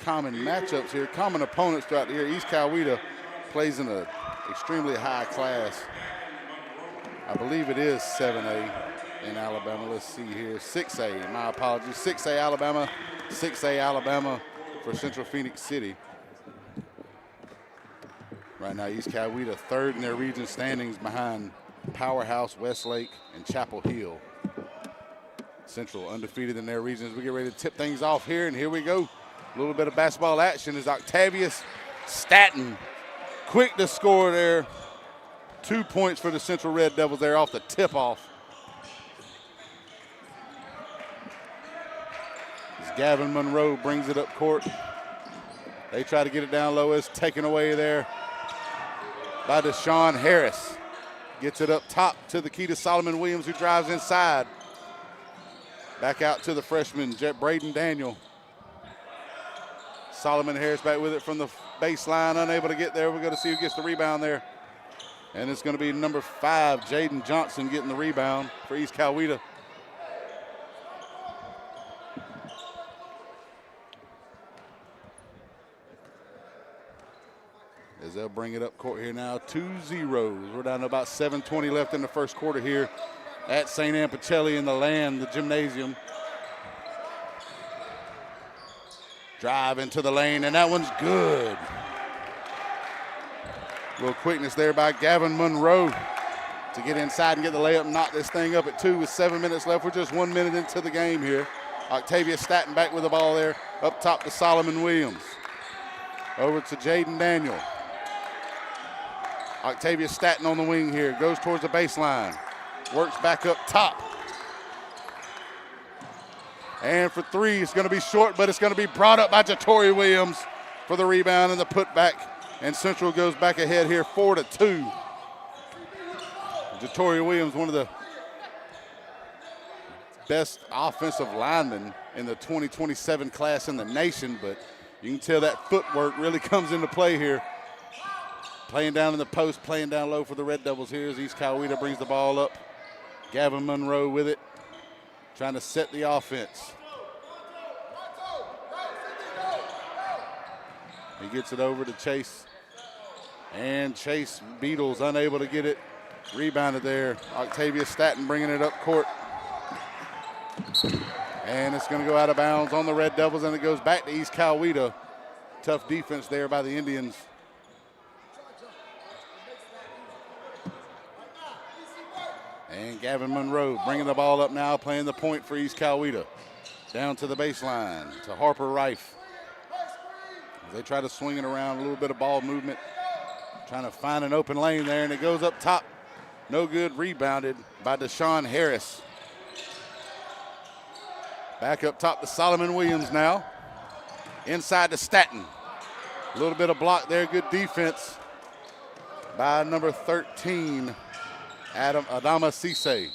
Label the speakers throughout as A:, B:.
A: Common matchups here, common opponents throughout the year. East Coweta plays in an extremely high class. I believe it is 7A in Alabama. Let's see here, 6A, my apologies. 6A Alabama, 6A Alabama for Central Phoenix City. Right now, East Coweta third in their region standings behind Powerhouse, Westlake, and Chapel Hill. Central undefeated in their regions. We get ready to tip things off here, and here we go. A little bit of basketball action is Octavius Staton. Quick to score there. 2 points for the Central Red Devils there off the tip-off. As Gavin Monroe brings it up court. They try to get it down low. It's taken away there by Deshaun Harris. Gets it up top to the key to Solomon Williams, who drives inside. Back out to the freshman, Braden Daniel. Solomon Harris back with it from the baseline, unable to get there. We're going to see who gets the rebound there. And it's going to be number 5, Jaden Johnson, getting the rebound for East Coweta. As they'll bring it up court here now, 2-0. We're down to about 7:20 left in the first quarter here at St. Anne Pacelli in the land, the gymnasium. Drive into the lane, and that one's good. A little quickness there by Gavin Monroe to get inside and get the layup and knock this thing up at 2 with 7 minutes left. We're just 1 minute into the game here. Octavius Staton back with the ball there. Up top to Solomon Williams. Over to Jaden Daniel. Octavius Staton on the wing here. Goes towards the baseline. Works back up top. And for 3, it's going to be short, but it's going to be brought up by Jatori Williams for the rebound and the putback. And Central goes back ahead here 4-2. Jatori Williams, one of the best offensive linemen in the 2027 class in the nation, but you can tell that footwork really comes into play here. Playing down in the post, playing down low for the Red Devils here as East Coweta brings the ball up. Gavin Monroe with it, trying to set the offense. He gets it over to Chase. And Chase Beatles unable to get it. Rebounded there. Octavius Staton bringing it up court. And it's going to go out of bounds on the Red Devils, and it goes back to East Coweta. Tough defense there by the Indians. And Gavin Monroe bringing the ball up now, playing the point for East Coweta. Down to the baseline to Harper Rife. They try to swing it around, a little bit of ball movement. Trying to find an open lane there, and it goes up top. No good, rebounded by Deshaun Harris. Back up top to Solomon Williams now. Inside to Staton. A little bit of block there, good defense by number 13, Adama Cisse.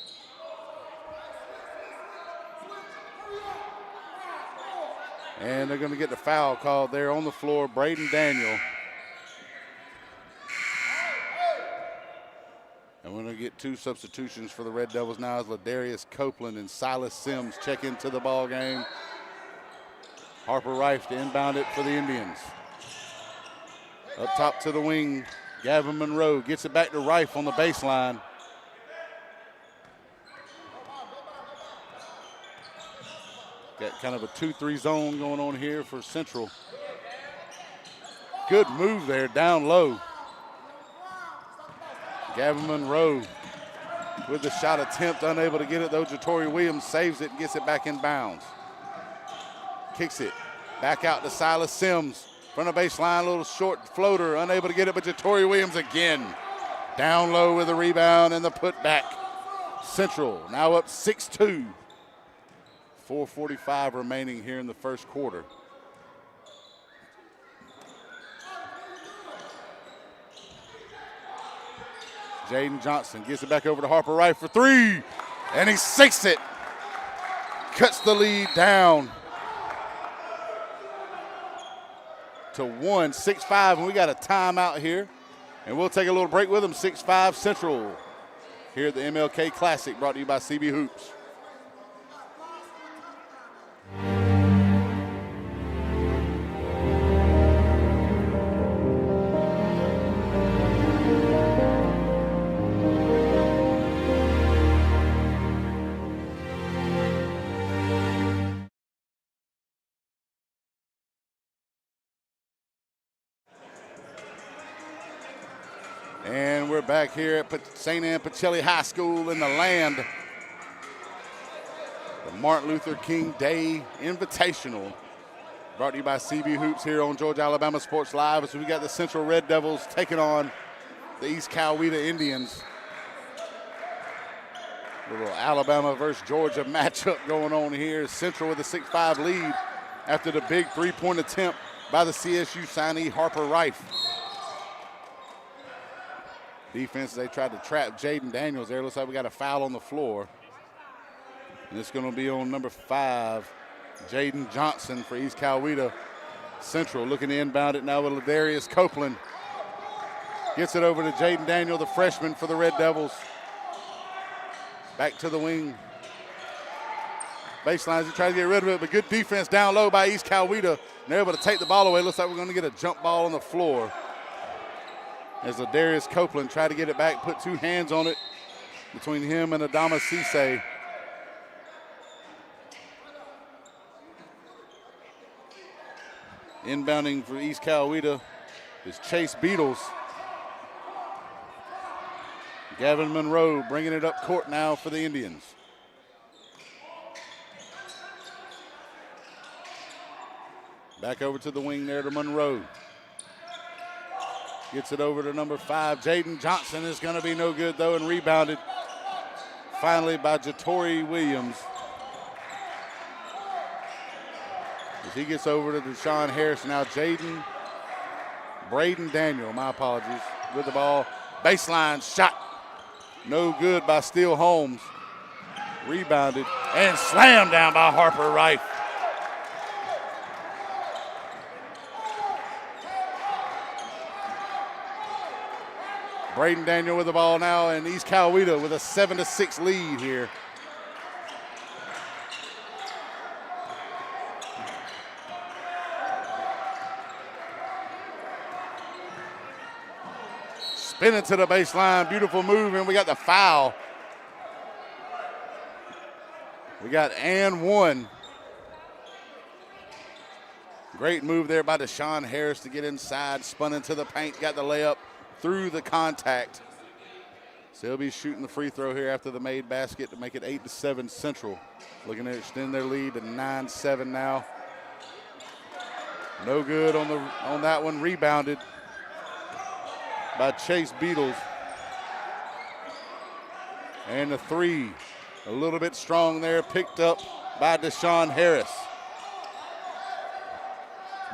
A: And they're going to get the foul called there on the floor. Braden Daniel. And we're going to get 2 substitutions for the Red Devils now as Ladarius Copeland and Silas Sims check into the ball game. Harper Rife to inbound it for the Indians. Up top to the wing, Gavin Monroe gets it back to Rife on the baseline. Got kind of a 2-3 zone going on here for Central. Good move there, down low. Gavin Monroe with the shot attempt, unable to get it though. Jatori Williams saves it and gets it back in bounds. Kicks it back out to Silas Sims. From the baseline, a little short floater, unable to get it, but Jatori Williams again. Down low with the rebound and the putback. Central now up 6-2. 4:45 remaining here in the first quarter. Jaden Johnson gets it back over to Harper Rife for 3, and he sinks it. Cuts the lead down to 1, 6-5, and we got a timeout here And we'll take a little break with them. 6-5 Central here at the MLK Classic, brought to you by CB Hoops. And we're back here at St. Anne Pacelli High School in the land. The Martin Luther King Day Invitational, brought to you by CB Hoops here on Georgia Alabama Sports Live. As we got the Central Red Devils taking on the East Coweta Indians. A little Alabama versus Georgia matchup going on here. Central with a 6-5 lead after the big three-point attempt by the CSU signee Harper Rife. Defense, they tried to trap Jaden Daniels there. Looks like we got a foul on the floor. And it's going to be on number 5, Jaden Johnson for East Coweta Central. Looking to inbound it now with Ladarius Copeland. Gets it over to Jaden Daniel, the freshman for the Red Devils. Back to the wing. Baselines, he tried to get rid of it, but good defense down low by East Coweta. And they're able to take the ball away. Looks like we're going to get a jump ball on the floor. As Ladarius Copeland tried to get it back, put two hands on it between him and Adama Cisse. Inbounding for East Coweta is Chase Beatles. Gavin Monroe bringing it up court now for the Indians. Back over to the wing there to Monroe. Gets it over to number 5. Jaden Johnson is going to be no good, though, and rebounded finally by Jatori Williams. As he gets over to Deshaun Harris. Now Braden Daniel, my apologies, with the ball. Baseline shot. No good by Steele Holmes. Rebounded and slammed down by Harper Rife. Braden Daniel with the ball now, and East Coweta with a 7-6 lead here. Spinning to the baseline, beautiful move, and we got the foul. We got and one. Great move there by Deshaun Harris to get inside, spun into the paint, got the layup through the contact. So he'll be shooting the free throw here after the made basket to make it 8-7 Central. Looking to extend their lead to 9-7 now. No good on that one. Rebounded by Chase Beatles. And the three, a little bit strong there, picked up by Deshaun Harris.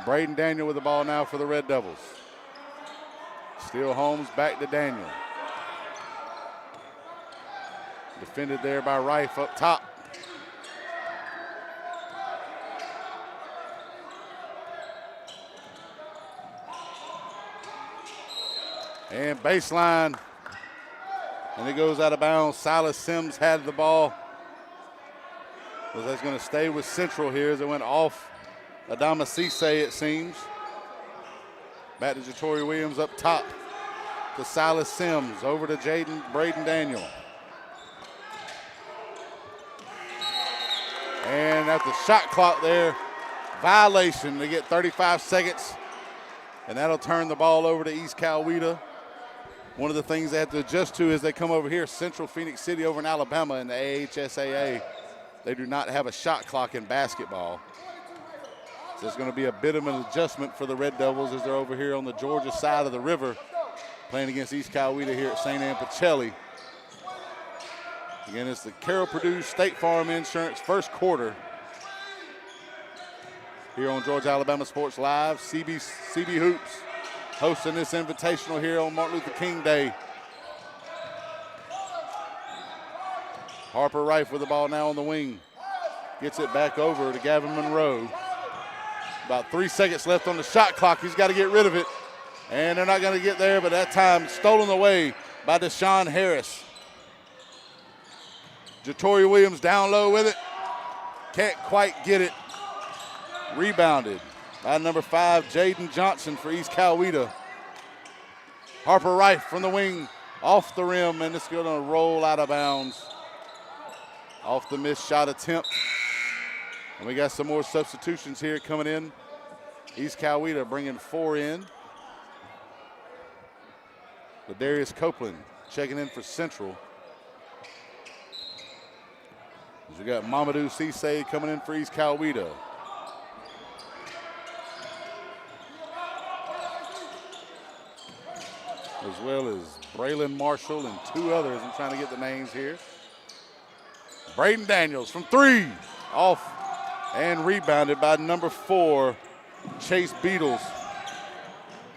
A: Braden Daniel with the ball now for the Red Devils. Steele Holmes back to Daniel. Defended there by Rife up top. And baseline. And it goes out of bounds. Silas Sims had the ball. So that's going to stay with Central here as it went off Adama Cisse, it seems. Back to Jatori Williams up top to Silas Sims. Over to Braden Daniel. And at the shot clock there, violation. They get 35 seconds, and that'll turn the ball over to East Coweta. One of the things they have to adjust to is they come over here, Central Phoenix City over in Alabama in the AHSAA. They do not have a shot clock in basketball. So it's going to be a bit of an adjustment for the Red Devils as they're over here on the Georgia side of the river playing against East Coweta here at St. Anne Pacelli. Again, it's the Carroll Purdue State Farm Insurance first quarter here on Georgia Alabama Sports Live. CB Hoops hosting this invitational here on Martin Luther King Day. Harper Rife with the ball now on the wing. Gets it back over to Gavin Monroe. About 3 seconds left on the shot clock. He's got to get rid of it. And they're not going to get there, but that time stolen away by Deshaun Harris. Jatori Williams down low with it. Can't quite get it. Rebounded by number 5, Jaden Johnson for East Coweta. Harper Wright from the wing, off the rim, and it's going to roll out of bounds. Off the missed shot attempt. And we got some more substitutions here coming in. East Coweta bringing 4 in. Ladarius Copeland checking in for Central. We got Mamadou Cisse coming in for East Coweta. As well as Braylon Marshall and 2 others. I'm trying to get the names here. Braden Daniels from 3. Off and rebounded by number 4, Chase Beatles.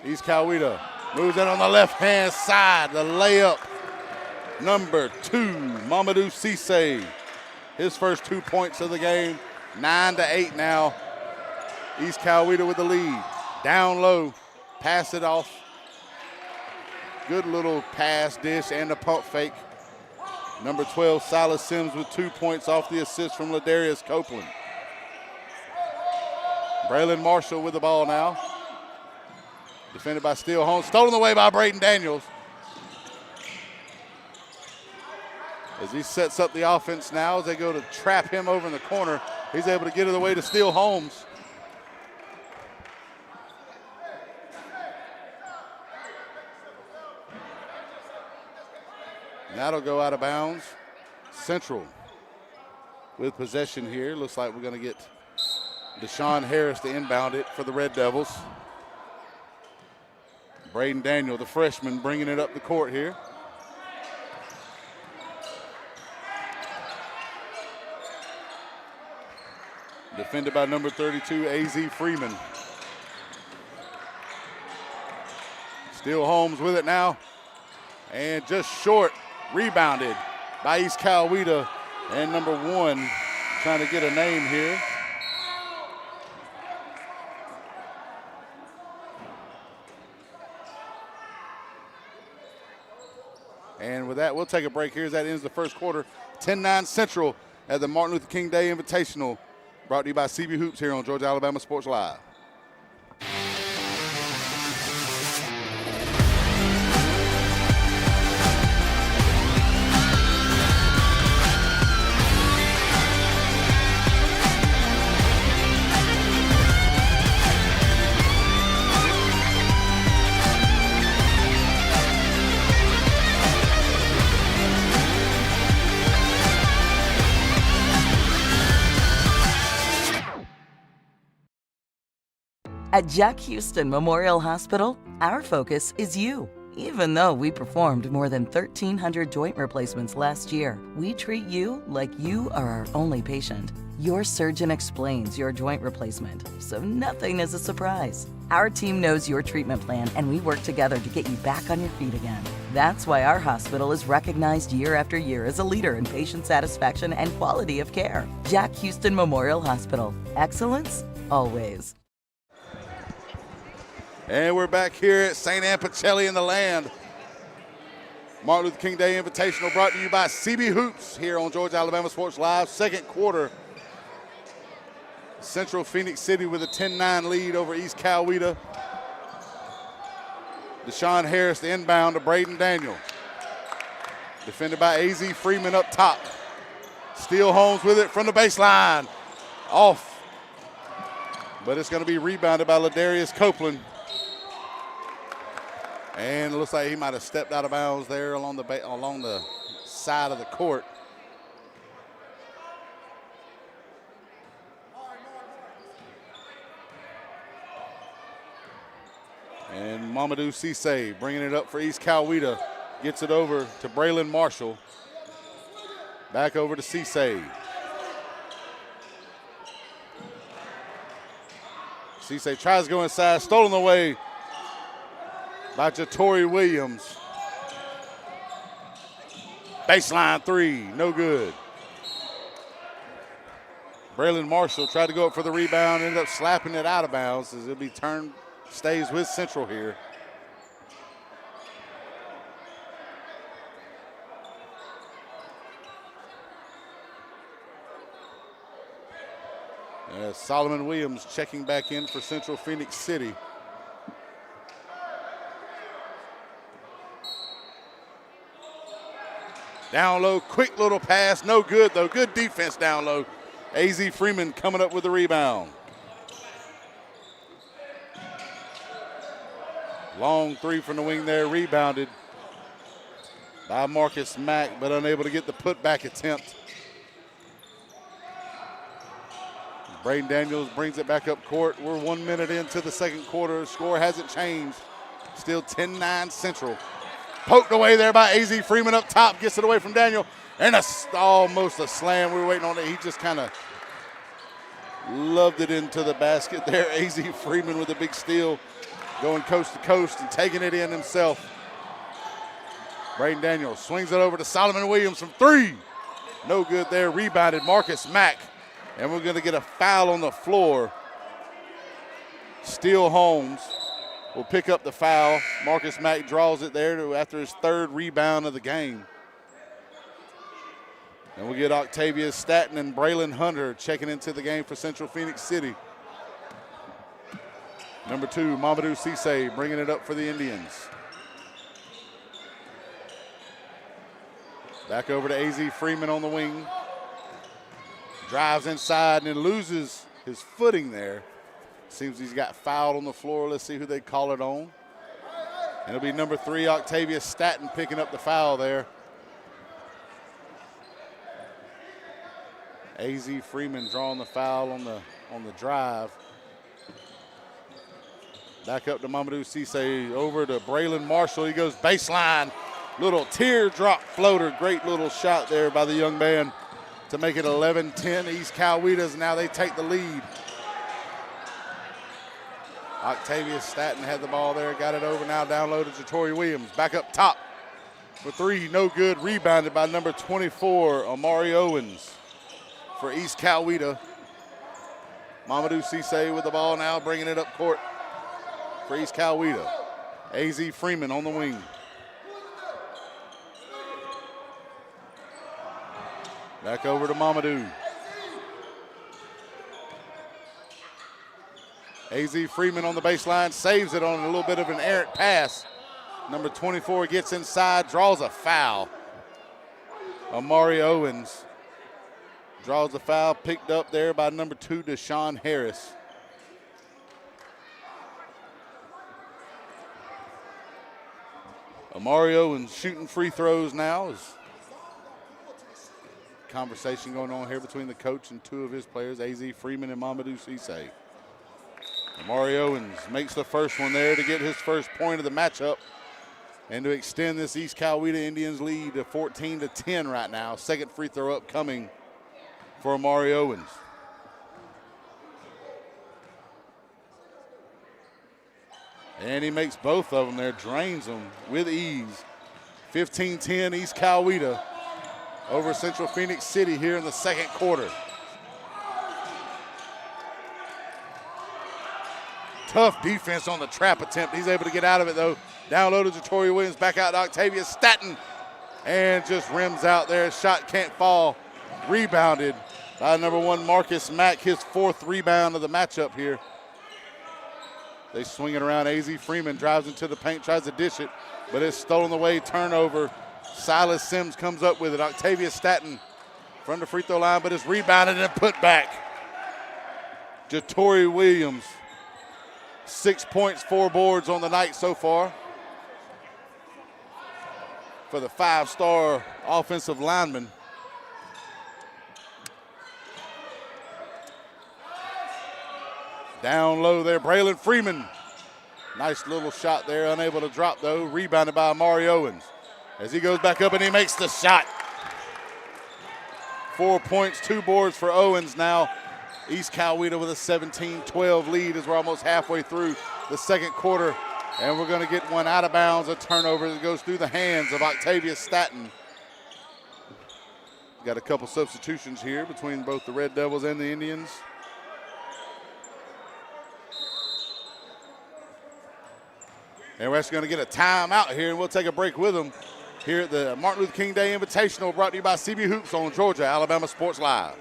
A: East Coweta moves in on the left-hand side. The layup, number 2, Mamadou Cisse. His first 2 points of the game. 9-8 now. East Coweta with the lead. Down low, pass it off. Good little pass dish and a pump fake. Number 12, Silas Sims with 2 points off the assist from Ladarius Copeland. Braylon Marshall with the ball now. Defended by Steele Holmes. Stolen away by Braden Daniels. As he sets up the offense now, as they go to trap him over in the corner, he's able to get it away to Steele Holmes. And that'll go out of bounds. Central with possession here. Looks like we're going to get Deshaun Harris to inbound it for the Red Devils. Braden Daniel, the freshman, bringing it up the court here. Defended by number 32, A.Z. Freeman. Steele Holmes with it now. And just short, rebounded by East Coweta. And number 1 trying to get a name here. And with that, we'll take a break here as that ends the first quarter. 10-9 Central at the Martin Luther King Day Invitational. Brought to you by CB Hoops here on Georgia Alabama Sports Live.
B: At Jack Houston Memorial Hospital, our focus is you. Even though we performed more than 1,300 joint replacements last year, we treat you like you are our only patient. Your surgeon explains your joint replacement, so nothing is a surprise. Our team knows your treatment plan, and we work together to get you back on your feet again. That's why our hospital is recognized year after year as a leader in patient satisfaction and quality of care. Jack Houston Memorial Hospital. Excellence, always.
A: And we're back here at St. Anne Pacelli in the land. Martin Luther King Day Invitational brought to you by CB Hoops here on Georgia Alabama Sports Live. Second quarter. Central Phoenix City with a 10-9 lead over East Coweta. Deshaun Harris, the inbound to Braden Daniel. Defended by A.Z. Freeman up top. Steele Holmes with it from the baseline. Off. But it's going to be rebounded by Ladarius Copeland. And it looks like he might have stepped out of bounds there along the side of the court. And Mamadou Cisse bringing it up for East Coweta. Gets it over to Braylon Marshall. Back over to Cisse. Cisse tries to go inside, stolen away by Jatori Williams. Baseline 3, no good. Braylon Marshall tried to go up for the rebound, ended up slapping it out of bounds as it'll be turned, stays with Central here. As Solomon Williams checking back in for Central Phoenix City. Down low, quick little pass, no good though. Good defense down low. AZ Freeman coming up with the rebound. Long three from the wing there, rebounded by Marcus Mack, but unable to get the putback attempt. Braden Daniels brings it back up court. We're 1 minute into the second quarter. Score hasn't changed. Still 10-9 Central. Poked away there by AZ Freeman up top. Gets it away from Daniel. And almost a slam. We were waiting on it. He just kind of loved it into the basket there. AZ Freeman with a big steal. Going coast to coast and taking it in himself. Braden Daniels swings it over to Solomon Williams from three. No good there. Rebounded Marcus Mack. And we're going to get a foul on the floor. Steele Holmes will pick up the foul. Marcus Mack draws it there after his third rebound of the game. And we'll get Octavius Staton and Braylon Hunter checking into the game for Central Phoenix City. Number 2, Mamadou Cisse bringing it up for the Indians. Back over to AZ Freeman on the wing. Drives inside and then loses his footing there. Seems he's got fouled on the floor. Let's see who they call it on. And it'll be number 3, Octavius Staton, picking up the foul there. AZ Freeman drawing the foul on the drive. Back up to Mamadou Cisse, over to Braylon Marshall. He goes baseline. Little teardrop floater. Great little shot there by the young man to make it 11-10. East Cowetas, now they take the lead. Octavius Staton had the ball there, got it over, now down low to Jatori Williams. Back up top for 3, no good. Rebounded by number 24, Amari Owens for East Coweta. Mamadou Cisse with the ball now, bringing it up court for East Coweta. AZ Freeman on the wing. Back over to Mamadou. AZ Freeman on the baseline, saves it on a little bit of an errant pass. Number 24 gets inside, draws a foul. Amari Owens draws a foul, picked up there by number 2, Deshaun Harris. Amari Owens shooting free throws now. Is conversation going on here between the coach and 2 of his players, AZ Freeman and Mamadou Cisse. Amari Owens makes the first one there to get his first point of the matchup and to extend this East Coweta Indians lead to 14-10 right now. Second free throw upcoming for Amari Owens. And he makes both of them there, drains them with ease. 15-10 East Coweta over Central Phoenix City here in the second quarter. Tough defense on the trap attempt. He's able to get out of it though. Down low to Jatori Williams, back out to Octavius Staton. And just rims out there. Shot can't fall. Rebounded by number 1, Marcus Mack, his 4th rebound of the matchup here. They swing it around. AZ Freeman drives into the paint, tries to dish it, but it's stolen away. Turnover. Silas Sims comes up with it. Octavius Staton from the free throw line, but it's rebounded and put back. Jatori Williams, 6 points, 4 boards on the night so far for the 5-star offensive lineman. Down low there, Braylon Freeman. Nice little shot there, unable to drop though. Rebounded by Amari Owens. As he goes back up and he makes the shot. 4 points, 2 boards for Owens now. East Coweta with a 17-12 lead as we're almost halfway through the second quarter. And we're going to get one out of bounds, a turnover that goes through the hands of Octavius Staton. Got a couple substitutions here between both the Red Devils and the Indians. And we're actually going to get a timeout here, and we'll take a break with them here at the Martin Luther King Day Invitational, brought to you by CB Hoops on Georgia Alabama Sports Live.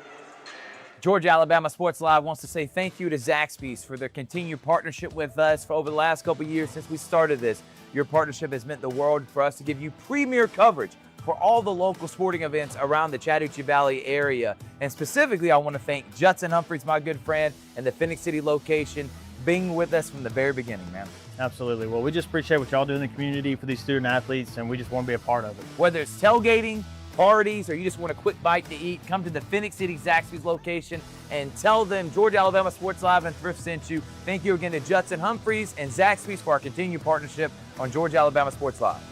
C: Georgia Alabama Sports Live wants to say thank you to Zaxby's for their continued partnership with us for over the last couple years since we started this. Your partnership has meant the world for us to give you premier coverage for all the local sporting events around the Chattahoochee Valley area. And specifically, I want to thank Judson Humphreys, my good friend, and the Phoenix City location, being with us from the very beginning, man.
D: Absolutely. Well, we just appreciate what y'all do in the community for these student athletes, and we just want to be a part of it.
C: Whether it's tailgating, parties, or you just want a quick bite to eat, come to the Phoenix City Zaxby's location and tell them Georgia Alabama Sports Live and Thrift sent you. Thank you again to Judson Humphreys and Zaxby's for our continued partnership on Georgia Alabama Sports Live.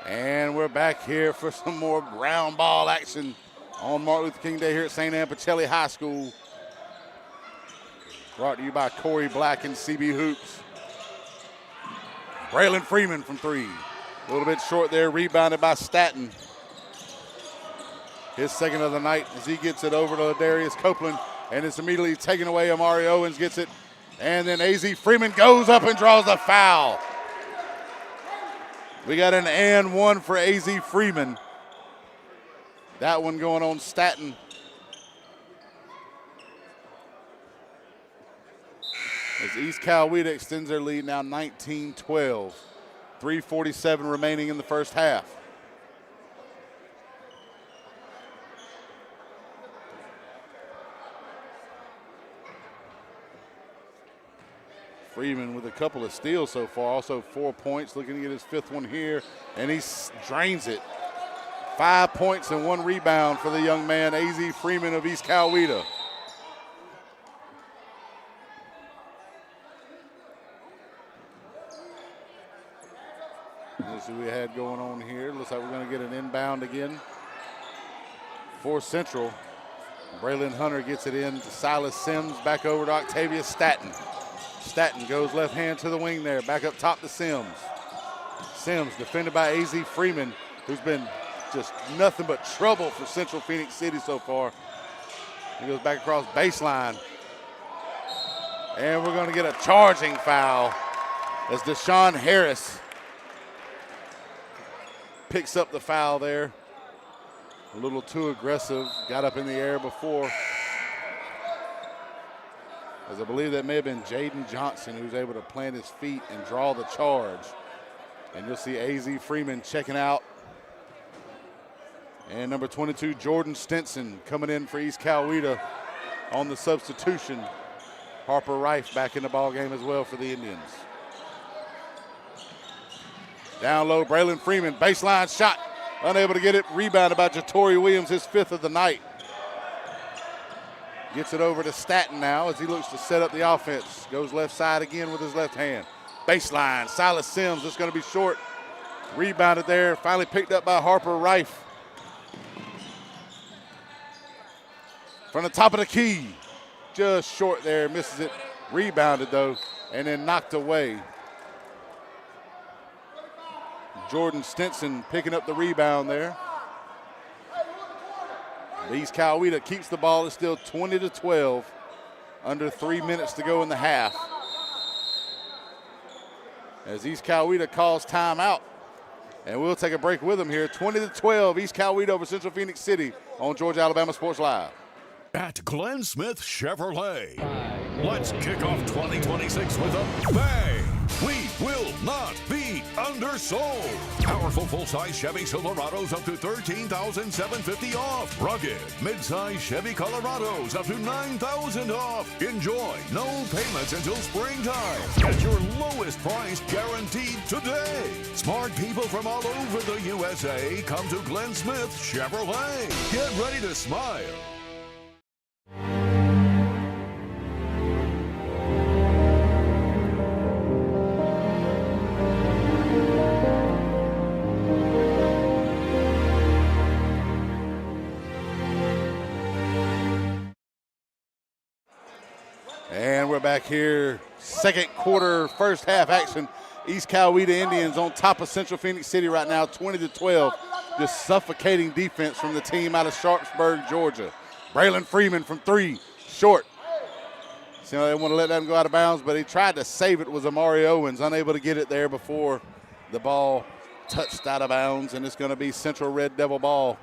A: And we're back here for some more ground ball action on Martin Luther King Day here at St. Anne Pacelli High School. Brought to you by Corey Black and CB Hoops. Braylon Freeman from three. A little bit short there, rebounded by Staton. His second of the night as he gets it over to Darius Copeland, and it's immediately taken away. Amari Owens gets it, and then AZ Freeman goes up and draws the foul. We got an and one for AZ Freeman. That one going on Staton. As East Coweta extends their lead now 19-12. 3:47 remaining in the first half. Freeman with a couple of steals so far, also 4 points, looking to get his fifth one here, and he drains it. 5 points and 1 rebound for the young man, AZ Freeman of East Coweta. Let's see what we had going on here. Looks like we're going to get an inbound again for Central. Braylon Hunter gets it in to Silas Sims, back over to Octavius Staton. Staton goes left hand to the wing there, back up top to Sims. Sims defended by AZ Freeman, who's been just nothing but trouble for Central Phoenix City so far. He goes back across baseline. And we're going to get a charging foul as Deshaun Harris picks up the foul there. A little too aggressive, got up in the air before. As I believe that may have been Jaden Johnson who's able to plant his feet and draw the charge. And you'll see AZ Freeman checking out. And number 22, Jordan Stinson, coming in for East Coweta on the substitution. Harper Rife back in the ball game as well for the Indians. Down low, Braylon Freeman, baseline shot, unable to get it. Rebounded by Jatori Williams, his fifth of the night. Gets it over to Staton now as he looks to set up the offense. Goes left side again with his left hand. Baseline, Silas Sims, it's going to be short. Rebounded there, finally picked up by Harper Rife. From the top of the key, just short there, misses it. Rebounded though, and then knocked away. Jordan Stinson picking up the rebound there. East Coweta keeps the ball. It's still 20-12. Under 3 minutes to go in the half. As East Coweta calls timeout. And we'll take a break with them here. 20-12, East Coweta over Central Phoenix City on Georgia Alabama Sports Live.
E: At Glenn Smith Chevrolet, let's kick off 2026 with a bang. We will not be undersold. Powerful full-size Chevy Silverados up to $13,750 off. Rugged mid-size Chevy Colorados up to $9,000 off. Enjoy no payments until springtime. Get your lowest price guaranteed today. Smart people from all over the USA come to Glenn Smith Chevrolet. Get ready to smile.
A: And we're back here, second quarter, first half action. East Coweta Indians on top of Central Phoenix City right now, 20-12. Just suffocating defense from the team out of Sharpsburg, Georgia. Braylon Freeman from three, short. So they want to let that go out of bounds, but he tried to save it, was Amari Owens, unable to get it there before the ball touched out of bounds, and it's going to be Central Red Devil ball.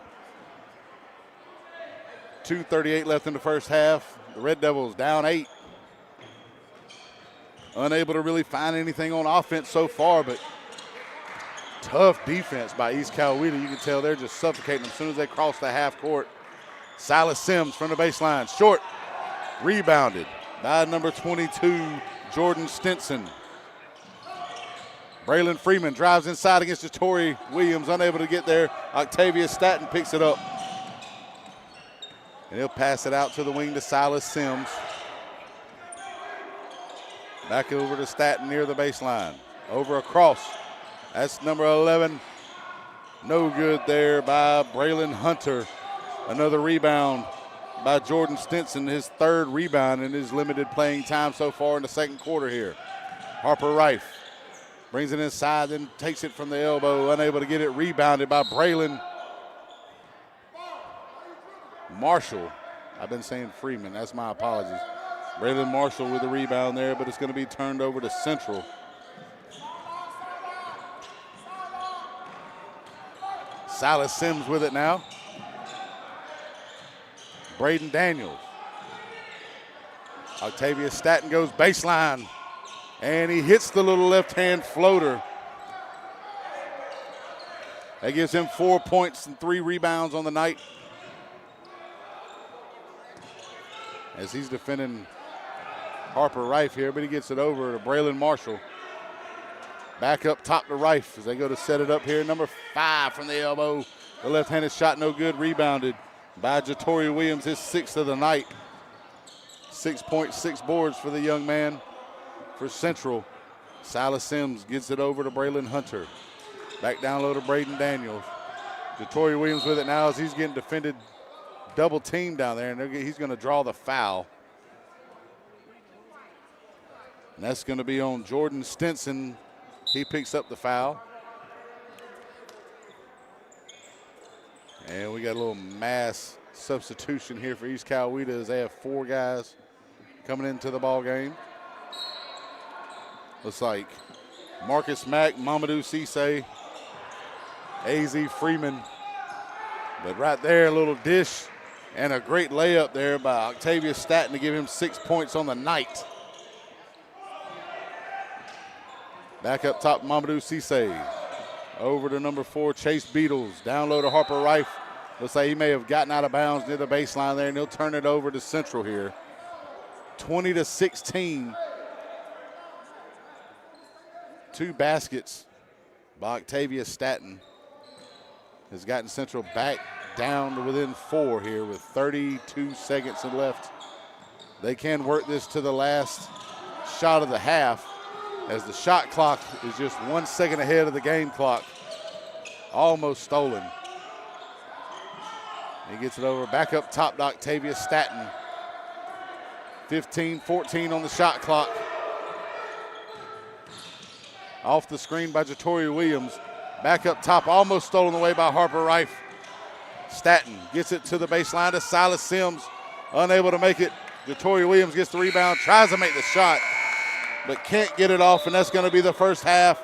A: 2:38 left in the first half. The Red Devils down 8. Unable to really find anything on offense so far, but tough defense by East Coweta. You can tell they're just suffocating as soon as they cross the half court. Silas Sims from the baseline, short, rebounded by number 22, Jordan Stinson. Braylon Freeman drives inside against Jatori Williams, unable to get there. Octavia Staton picks it up. And he'll pass it out to the wing to Silas Sims. Back over to Staton near the baseline. Over across. That's number 11. No good there by Braylon Hunter. Another rebound by Jordan Stinson, his 3rd rebound in his limited playing time so far in the second quarter here. Harper Rife brings it inside, then takes it from the elbow, unable to get it, rebounded by Braylon Marshall. I've been saying Freeman, that's my apologies. Braylon Marshall with the rebound there, but it's going to be turned over to Central. Silas Sims with it now. Braden Daniels. Octavia Staton goes baseline, and he hits the little left-hand floater. That gives him 4 points and 3 rebounds on the night. As he's defending Harper Rife here, but he gets it over to Braylon Marshall. Back up top to Rife as they go to set it up here. Number 5 from the elbow. The left-handed shot no good, rebounded by Jatori Williams, his 6th of the night. 6 points, 6 boards for the young man for Central. Silas Sims gets it over to Braylon Hunter. Back down low to Braden Daniels. Jatori Williams with it now as he's getting defended double team down there, and he's going to draw the foul. And that's going to be on Jordan Stinson. He picks up the foul. And we got a little mass substitution here for East Coweta as they have 4 guys coming into the ball game. Looks like Marcus Mack, Mamadou Cisse, AZ Freeman. But right there, a little dish and a great layup there by Octavia Staton to give him 6 points on the night. Back up top, Mamadou Cisse. Over to number 4, Chase Beatles. Down low to Harper Rife. Looks like he may have gotten out of bounds near the baseline there, and he'll turn it over to Central here. 20-16. 2 baskets by Octavia Staton has gotten Central back down to within 4 here with 32 seconds left. They can work this to the last shot of the half, as the shot clock is just 1 second ahead of the game clock. Almost stolen. He gets it over back up top to Octavia Staton. 15-14 on the shot clock. Off the screen by Jatori Williams. Back up top, almost stolen away by Harper Rife. Staton gets it to the baseline to Silas Sims. Unable to make it. Jatori Williams gets the rebound, tries to make the shot, but can't get it off, and that's going to be the first half.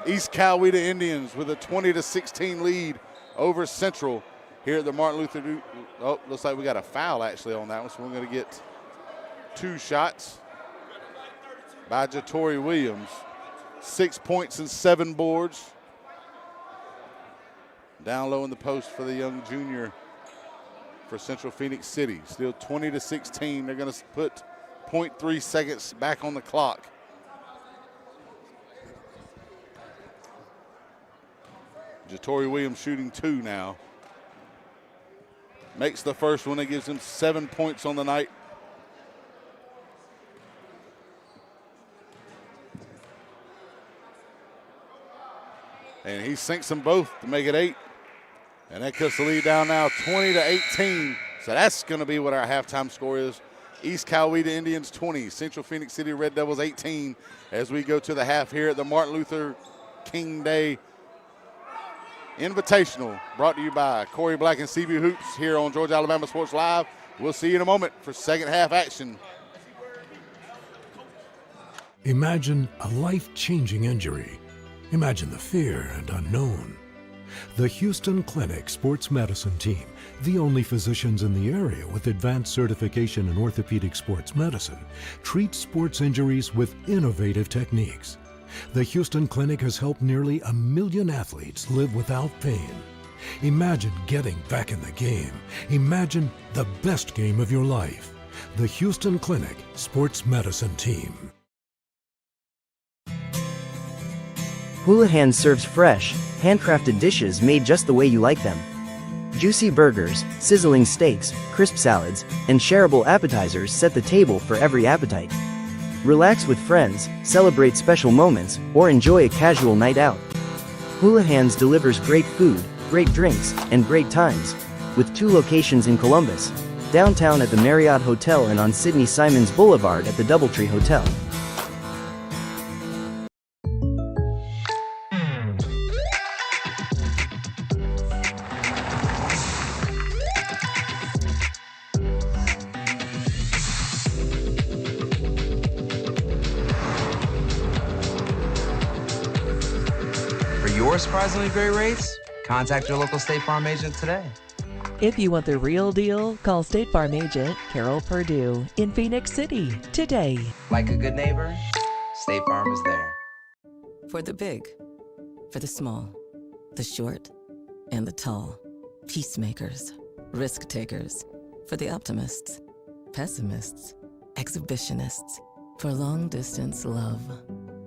A: East Coweta Indians with a 20-16 lead over Central here at the Martin Luther. Oh, looks like we got a foul actually on that one, so we're going to get 2 shots by Jatori Williams. 6 points and 7 boards. Down low in the post for the young junior for Central Phoenix City. Still 20-16. They're going to put 0.3 seconds back on the clock. Jatori Williams shooting 2 now. Makes the first one. That gives him 7 points on the night. And he sinks them both to make it 8. And that cuts the lead down now 20-18. So that's going to be what our halftime score is. East Coweta Indians 20, Central Phoenix City Red Devils 18 as we go to the half here at the Martin Luther King Day Invitational, brought to you by Corey Black and CB Hoops here on Georgia Alabama Sports Live. We'll see you in a moment for second half action.
F: Imagine a life-changing injury. Imagine the fear and unknown. The Houston Clinic Sports Medicine Team, the only physicians in the area with advanced certification in orthopedic sports medicine, treats sports injuries with innovative techniques. The Houston Clinic has helped nearly 1 million athletes live without pain. Imagine getting back in the game. Imagine the best game of your life. The Houston Clinic Sports Medicine Team.
G: Houlihan serves fresh, handcrafted dishes made just the way you like them. Juicy burgers, sizzling steaks, crisp salads, and shareable appetizers set the table for every appetite. Relax with friends, celebrate special moments, or enjoy a casual night out. Houlihan's delivers great food, great drinks, and great times, with 2 locations in Columbus, downtown at the Marriott Hotel and on Sidney Simons Boulevard at the Doubletree Hotel.
H: Your surprisingly great rates? Contact your local State Farm agent today.
I: If you want the real deal, call State Farm agent Carol Perdue in Phoenix City today.
H: Like a good neighbor, State Farm is there.
B: For the big, for the small, the short, and the tall. Peacemakers, risk takers. For the optimists, pessimists, exhibitionists. For long distance love.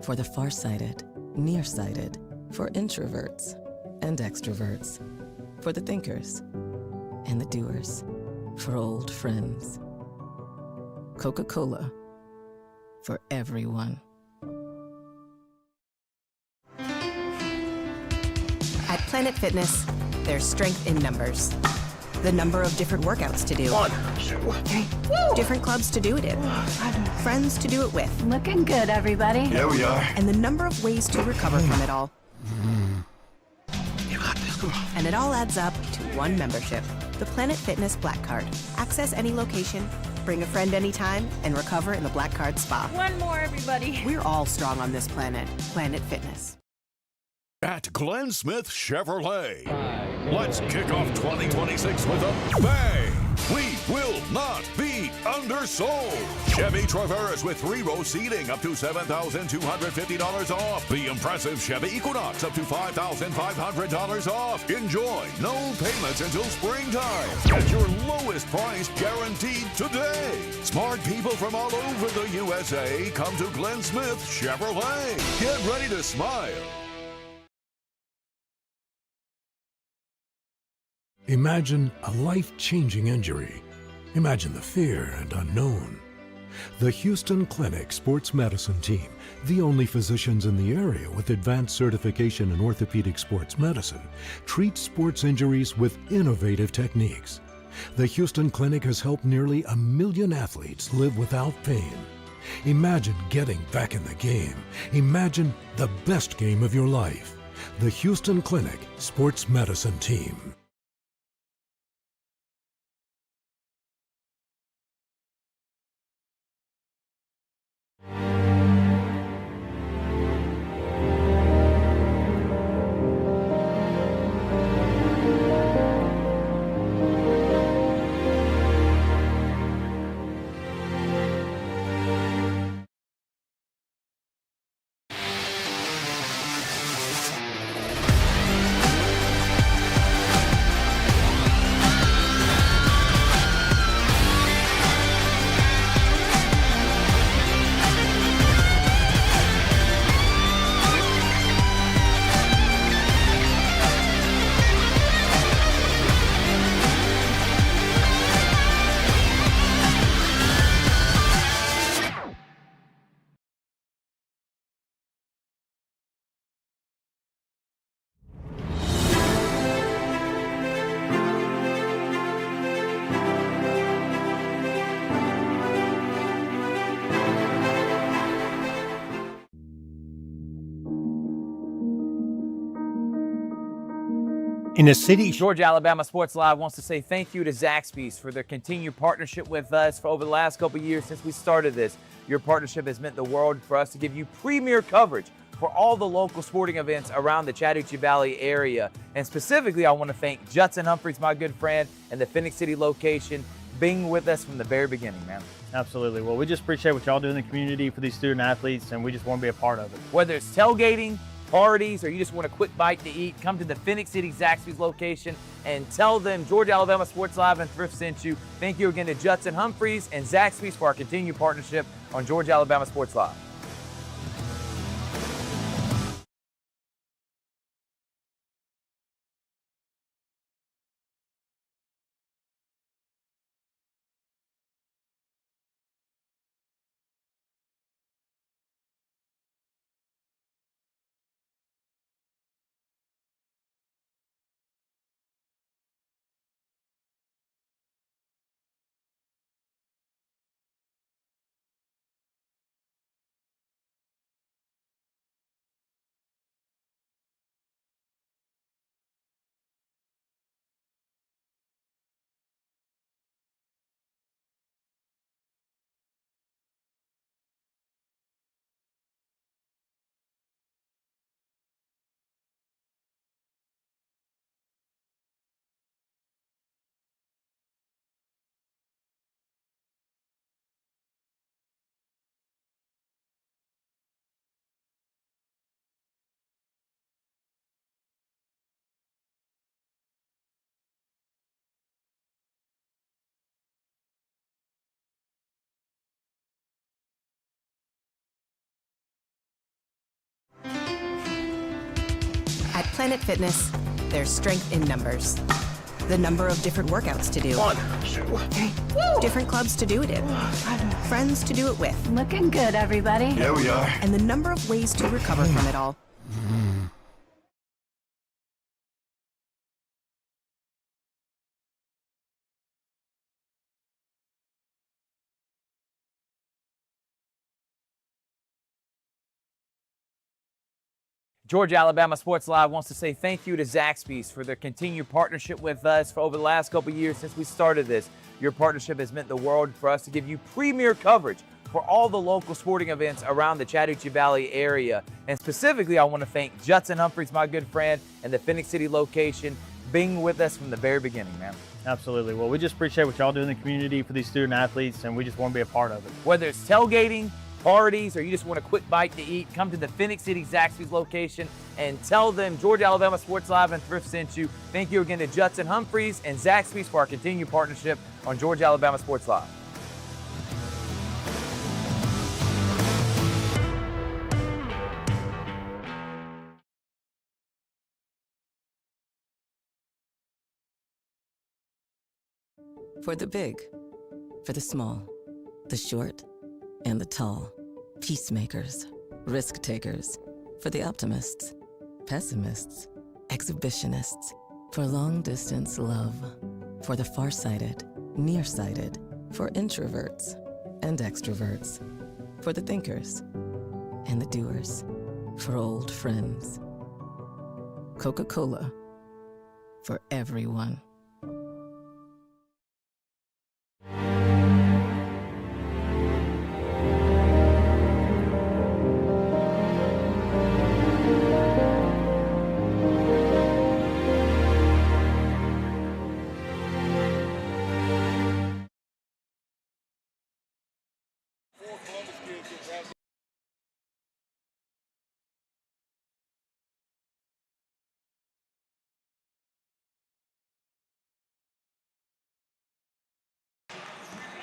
B: For the farsighted, nearsighted. For introverts and extroverts. For the thinkers and the doers. For old friends. Coca-Cola. For everyone.
J: At Planet Fitness, there's strength in numbers. The number of different workouts to do.
K: 1, 2, 3. Woo!
J: Different clubs to do it in. Friends to do it with.
K: Looking good, everybody.
J: Yeah, we are. And the number of ways to recover from it all.
K: You got this, come on.
J: And it all adds up to one membership. The Planet Fitness Black Card. Access any location, bring a friend anytime, and recover in the Black Card Spa.
K: One more, everybody.
J: We're all strong on this planet. Planet Fitness.
E: At Glenn Smith Chevrolet, let's kick off 2026 with a bang. We will not be undersold. Chevy Traverse with 3-row seating up to $7,250 off. The impressive Chevy Equinox up to $5,500 off. Enjoy no payments until springtime. Get your lowest price guaranteed today. Smart people from all over the USA come to Glenn Smith Chevrolet. Get ready to smile.
F: Imagine a life-changing injury. Imagine the fear and unknown. The Houston Clinic Sports Medicine Team, the only physicians in the area with advanced certification in orthopedic sports medicine, treats sports injuries with innovative techniques. The Houston Clinic has helped nearly 1 million athletes live without pain. Imagine getting back in the game. Imagine the best game of your life. The Houston Clinic Sports Medicine Team.
C: In the city, Georgia, Alabama Sports Live wants to say thank you to Zaxby's for their continued partnership with us for over the last couple of years since we started this. Your partnership has meant the world for us to give you premier coverage for all the local sporting events around the Chattahoochee Valley area. And specifically, I want to thank Judson Humphreys, my good friend, and the Phoenix City location, being with us from the very beginning, man.
D: Absolutely. Well, we just appreciate what y'all do in the community for these student athletes, and we just want to be a part of it.
C: Whether it's tailgating, parties, or you just want a quick bite to eat, come to the Phoenix City Zaxby's location and tell them Georgia Alabama Sports Live and Thrift sent you. Thank you again to Judson Humphreys and Zaxby's for our continued partnership on Georgia Alabama Sports Live.
J: At Planet Fitness, there's strength in numbers. The number of different workouts to do.
K: 1, 2, 3. Woo!
J: Different clubs to do it in. Friends to do it with.
K: Looking good, everybody.
E: Yeah, we are.
J: And the number of ways to recover from it all.
C: Georgia Alabama Sports Live wants to say thank you to Zaxby's for their continued partnership with us for over the last couple of years since we started this. Your partnership has meant the world for us to give you premier coverage for all the local sporting events around the Chattahoochee Valley area. And specifically, I want to thank Judson Humphreys, my good friend, and the Phoenix City location, being with us from the very beginning, man.
D: Absolutely. Well, we just appreciate what y'all do in the community for these student athletes, and we just want to be a part of it.
C: Whether it's tailgating, parties, or you just want a quick bite to eat, come to the Phoenix City Zaxby's location and tell them Georgia Alabama Sports Live and Thrift sent you. Thank you again to Judson Humphreys and Zaxby's for our continued partnership on Georgia Alabama Sports Live.
B: For the big, for the small, the short, and the tall. Peacemakers, risk takers. For the optimists, pessimists, exhibitionists. For long distance love. For the farsighted, nearsighted. For introverts and extroverts. For the thinkers and the doers. For old friends. Coca-Cola. For everyone.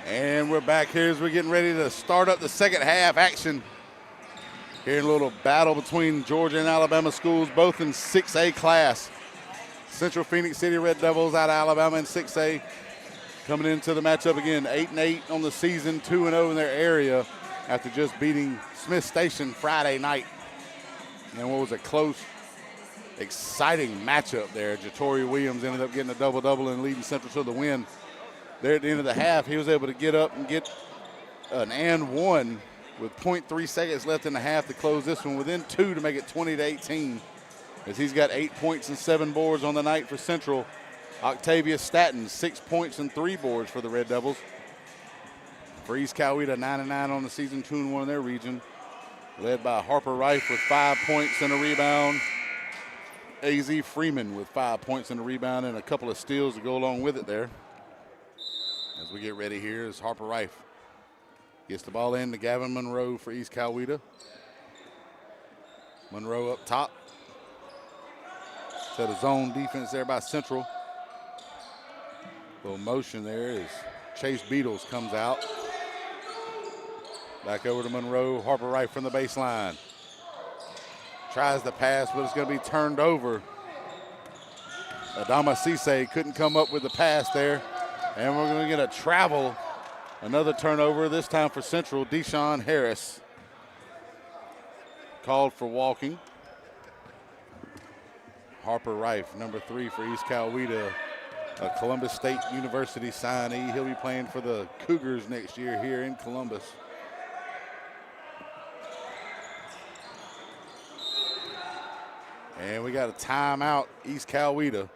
A: And we're back here as we're getting ready to start up the second half action. Here in a little battle between Georgia and Alabama schools, both in 6A class. Central Phoenix City Red Devils out of Alabama in 6A. Coming into the matchup again, 8-8 on the season, 2-0 in their area after just beating Smith Station Friday night. And what was a close, exciting matchup there. Jatori Williams ended up getting a double-double and leading Central to the win. There at the end of the half, he was able to get up and get an and one with 0.3 seconds left in the half to close this one, within 2 to make it 20-18, as he's got 8 points and 7 boards on the night for Central. Octavius Staton, 6 points and 3 boards for the Red Devils. For East Coweta, 9-9 on the season, 2-1 in their region. led by Harper Rife with 5 points and a rebound. A.Z. Freeman with 5 points and a rebound and a couple of steals to go along with it there. As we get ready here is Harper Rife. Gets the ball in to Gavin Monroe for East Coweta. Monroe up top. Set a zone defense there by Central. Little motion there as Chase Beatles comes out. Back over to Monroe. Harper Rife from the baseline. Tries the pass, but it's going to be turned over. Adama Cisse couldn't come up with the pass there. And we're going to get a travel. Another turnover, this time for Central. Deshaun Harris called for walking. Harper Rife, number 3 for East Coweta, a Columbus State University signee. He'll be playing for the Cougars next year here in Columbus. And we got a timeout, East Coweta.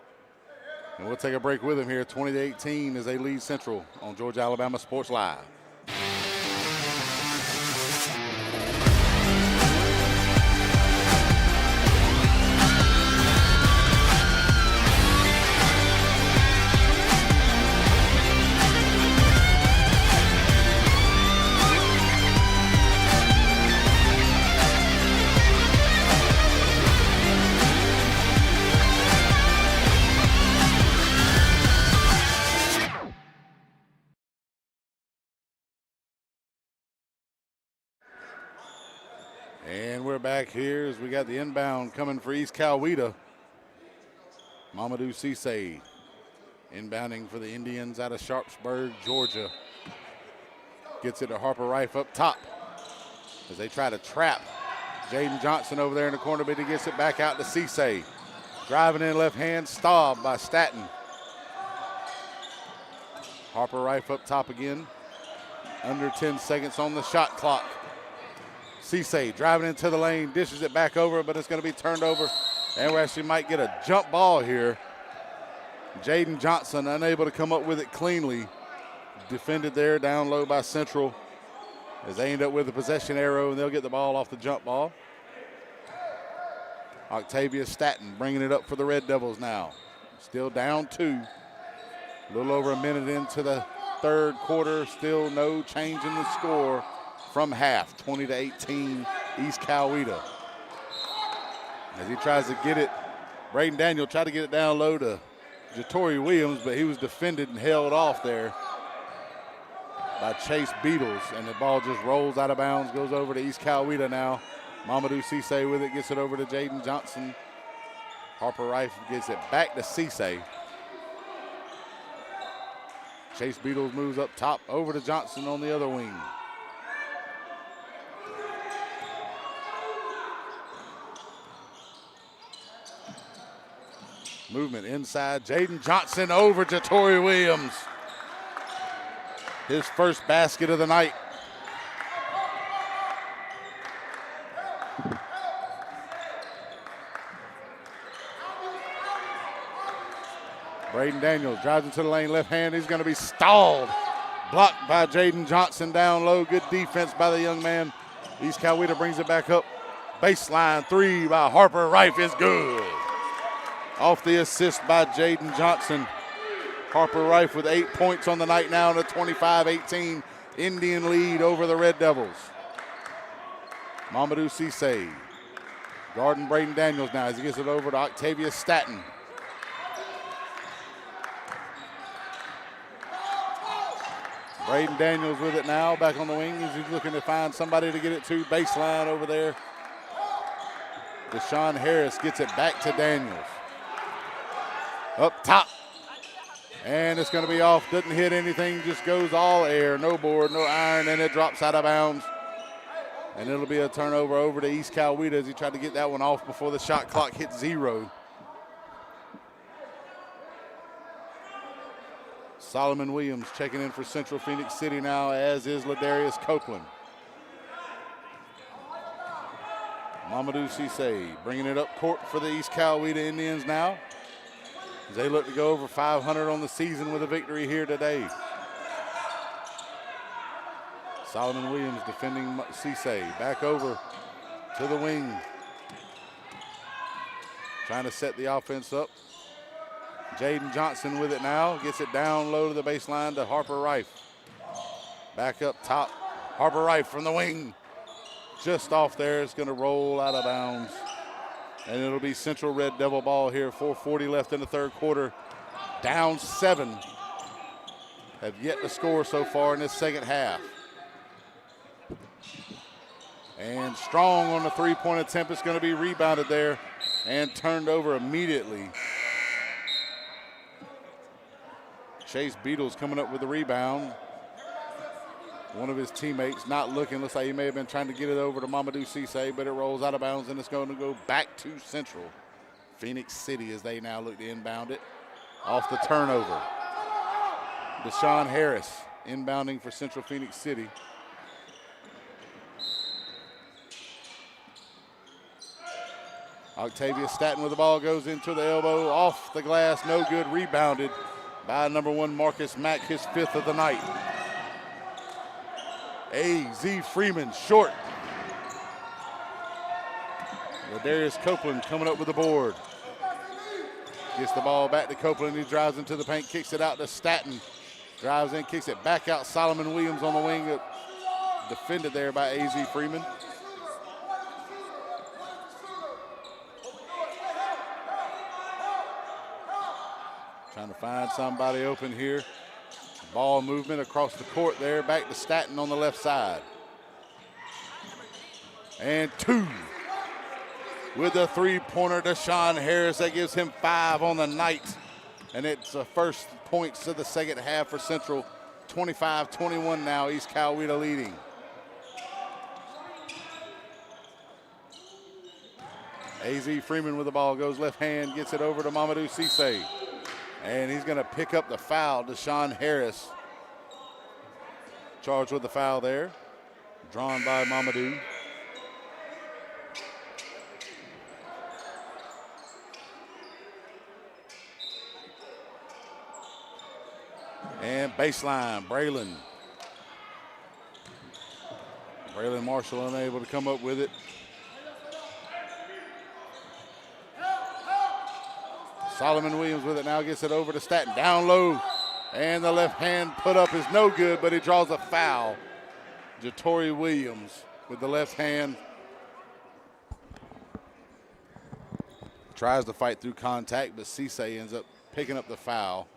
A: And we'll take a break with him here, 20-18 as they lead Central on Georgia Alabama Sports Live. And we're back here as we got the inbound coming for East Coweta. Mamadou Cisse inbounding for the Indians out of Sharpsburg, Georgia. Gets it to Harper Rife up top as they try to trap Jaden Johnson over there in the corner, but he gets it back out to Cisse. Driving in left hand, stopped by Staton. Harper Rife up top again. Under 10 seconds on the shot clock. Cisse driving into the lane, dishes it back over, but it's going to be turned over. And we actually might get a jump ball here. Jaden Johnson unable to come up with it cleanly. Defended there down low by Central as they end up with a possession arrow, and they'll get the ball off the jump ball. Octavia Staton bringing it up for the Red Devils now. Still down 2. A little over a minute into the third quarter. Still no change in the score from half, 20-18 East Coweta. As he tries to get it, Braden Daniel tried to get it down low to Jatori Williams, but he was defended and held off there by Chase Beatles, and the ball just rolls out of bounds, goes over to East Coweta now. Mamadou Cisse with it, gets it over to Jaden Johnson. Harper Rife gets it back to Cisse. Chase Beatles moves up top, over to Johnson on the other wing. Movement inside, Jaden Johnson over to Tory Williams. His first basket of the night. Braden Daniels drives into the lane, left hand. He's going to be stalled. Blocked by Jaden Johnson down low. Good defense by the young man. East Coweta brings it back up. Baseline 3 by Harper Rife is good. Off the assist by Jaden Johnson. Harper Rife with 8 points on the night now in a 25-18 Indian lead over the Red Devils. Mamadou Cisse guarding Braden Daniels now as he gets it over to Octavia Staton. Braden Daniels with it now, back on the wing as he's looking to find somebody to get it to. Baseline over there. Deshaun Harris gets it back to Daniels. Up top. And it's going to be off. Doesn't hit anything, just goes all air. No board, no iron, and it drops out of bounds. And it'll be a turnover over to East Coweta as he tried to get that one off before the shot clock hit 0. Solomon Williams checking in for Central Phoenix City now, as is Ladarius Copeland. Mamadou Cisse bringing it up court for the East Coweta Indians now, as they look to go over 500 on the season with a victory here today. Solomon Williams defending Cisse. Back over to the wing. Trying to set the offense up. Jaden Johnson with it now. Gets it down low to the baseline to Harper Rife. Back up top. Harper Rife from the wing. Just off there. It's going to roll out of bounds. And it'll be Central Red Devil ball here. 4:40 left in the third quarter. Down 7. Have yet to score so far in this second half. And Strong on the three-point attempt. It's going to be rebounded there and turned over immediately. Chase Beatles coming up with the rebound. One of his teammates not looking. Looks like he may have been trying to get it over to Mamadou Cisse, but it rolls out of bounds, and it's going to go back to Central. Phoenix City as they now look to inbound it. Off the turnover. Deshaun Harris inbounding for Central Phoenix City. Octavia Staton with the ball, goes into the elbow, off the glass, no good, rebounded by number 1 Marcus Mack, his 5th of the night. A.Z. Freeman short. Darius Copeland coming up with the board. Gets the ball back to Copeland, he drives into the paint, kicks it out to Staton. Drives in, kicks it back out, Solomon Williams on the wing, defended there by A.Z. Freeman. Trying to find somebody open here. Ball movement across the court there. Back to Staton on the left side. And 2. With the three-pointer, Deshaun Harris. That gives him 5 on the night. And it's the first points of the second half for Central. 25-21 now. East Coweta leading. A.Z. Freeman with the ball. Goes left hand. Gets it over to Mamadou Cisse. And he's going to pick up the foul. Deshaun Harris charged with the foul there. Drawn by Mamadou. And baseline, Braylon. Braylon Marshall unable to come up with it. Solomon Williams with it now, gets it over to Staton, down low, and the left hand put up is no good, but he draws a foul. Jatori Williams with the left hand. Tries to fight through contact, but Cisse ends up picking up the foul.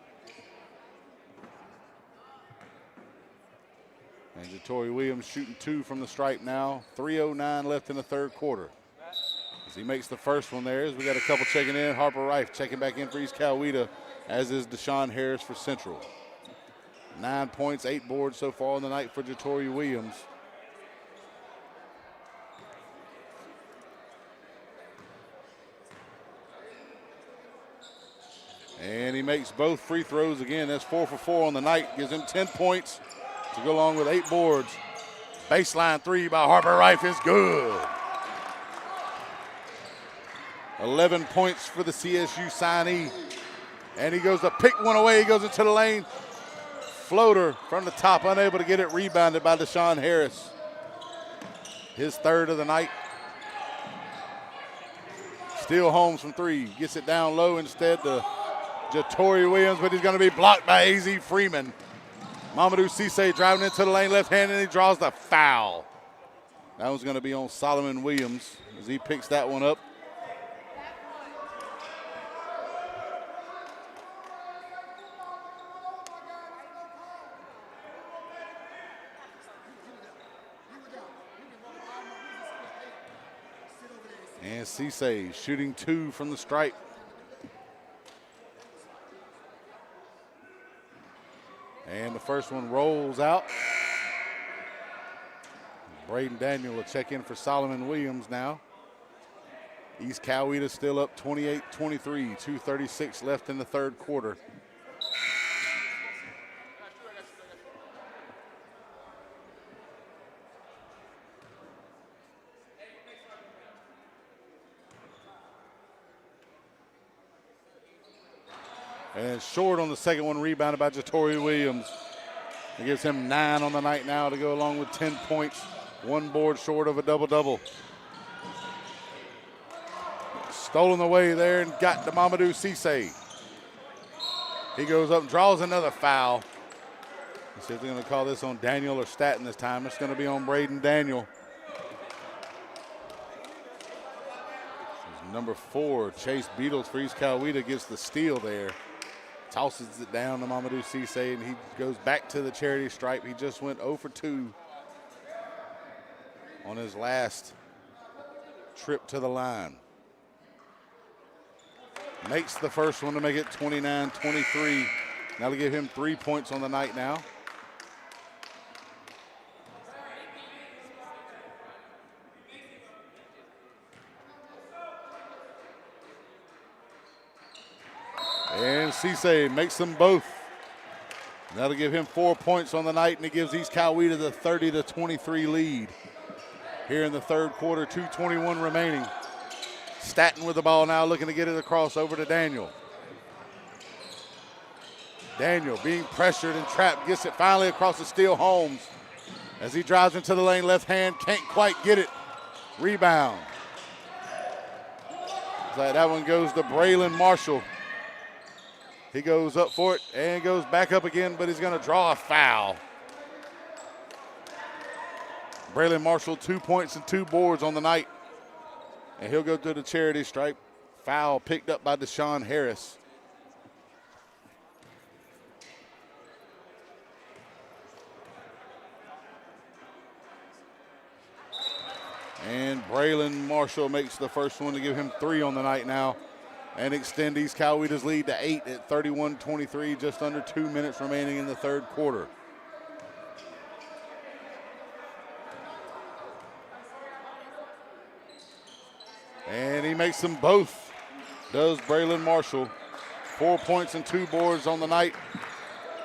A: And Jatori Williams shooting 2 from the stripe now. 3:09 left in the third quarter. As he makes the first one there, as we got a couple checking in. Harper Rife checking back in for East Coweta, as is Deshaun Harris for Central. 9 points, 8 boards so far on the night for Jatori Williams. And he makes both free throws again. That's 4 for 4 on the night. Gives him 10 points to go along with 8 boards. Baseline 3 by Harper Rife is good. 11 points for the CSU signee. And he goes to pick one away. He goes into the lane. Floater from the top, unable to get it, rebounded by Deshaun Harris. His 3rd of the night. Steele Holmes from 3. Gets it down low instead to Jatori Williams, but he's going to be blocked by A.Z. Freeman. Mamadou Cisse driving into the lane, left hand, and he draws the foul. That was going to be on Solomon Williams as he picks that one up. And Cisse shooting 2 from the stripe. And the first one rolls out. Braden Daniel will check in for Solomon Williams now. East Coweta still up 28-23, 2:36 left in the third quarter. And short on the second one, rebounded by Jatori Williams. It gives him 9 on the night now to go along with 10 points. 1 board short of a double-double. Stolen away there and got to Mamadou Cisse. He goes up and draws another foul. Let's see if they're going to call this on Daniel or Staten this time. It's going to be on Braden Daniel. Number 4, Chase Beatles for East Coweta gets the steal there. Tosses it down to Mamadou Cisse, and he goes back to the charity stripe. He just went 0 for 2 on his last trip to the line. Makes the first one to make it 29-23. That'll give him 3 points on the night now. And Cisse makes them both. That'll give him 4 points on the night, and it gives East Coweta the 30-23 lead. Here in the third quarter, 2:21 remaining. Staten with the ball now, looking to get it across over to Daniel. Daniel being pressured and trapped, gets it finally across to Steele Holmes. As he drives into the lane, left hand, can't quite get it. Rebound. So that one goes to Braylon Marshall. He goes up for it and goes back up again, but he's going to draw a foul. Braylon Marshall, 2 points and 2 boards on the night. And he'll go to the charity stripe. Foul picked up by Deshaun Harris. And Braylon Marshall makes the first one to give him 3 on the night now and extend East Coweta's lead to 8 at 31-23, just under 2 minutes remaining in the third quarter. And he makes them both, does Braylon Marshall. 4 points and 2 boards on the night.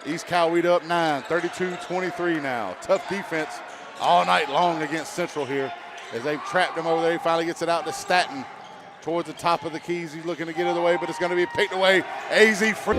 A: East Coweta up 9, 32-23 now. Tough defense all night long against Central here. As they've trapped him over there, he finally gets it out to Staten towards the top of the keys. He's looking to get it away, but it's going to be picked away. AZ free.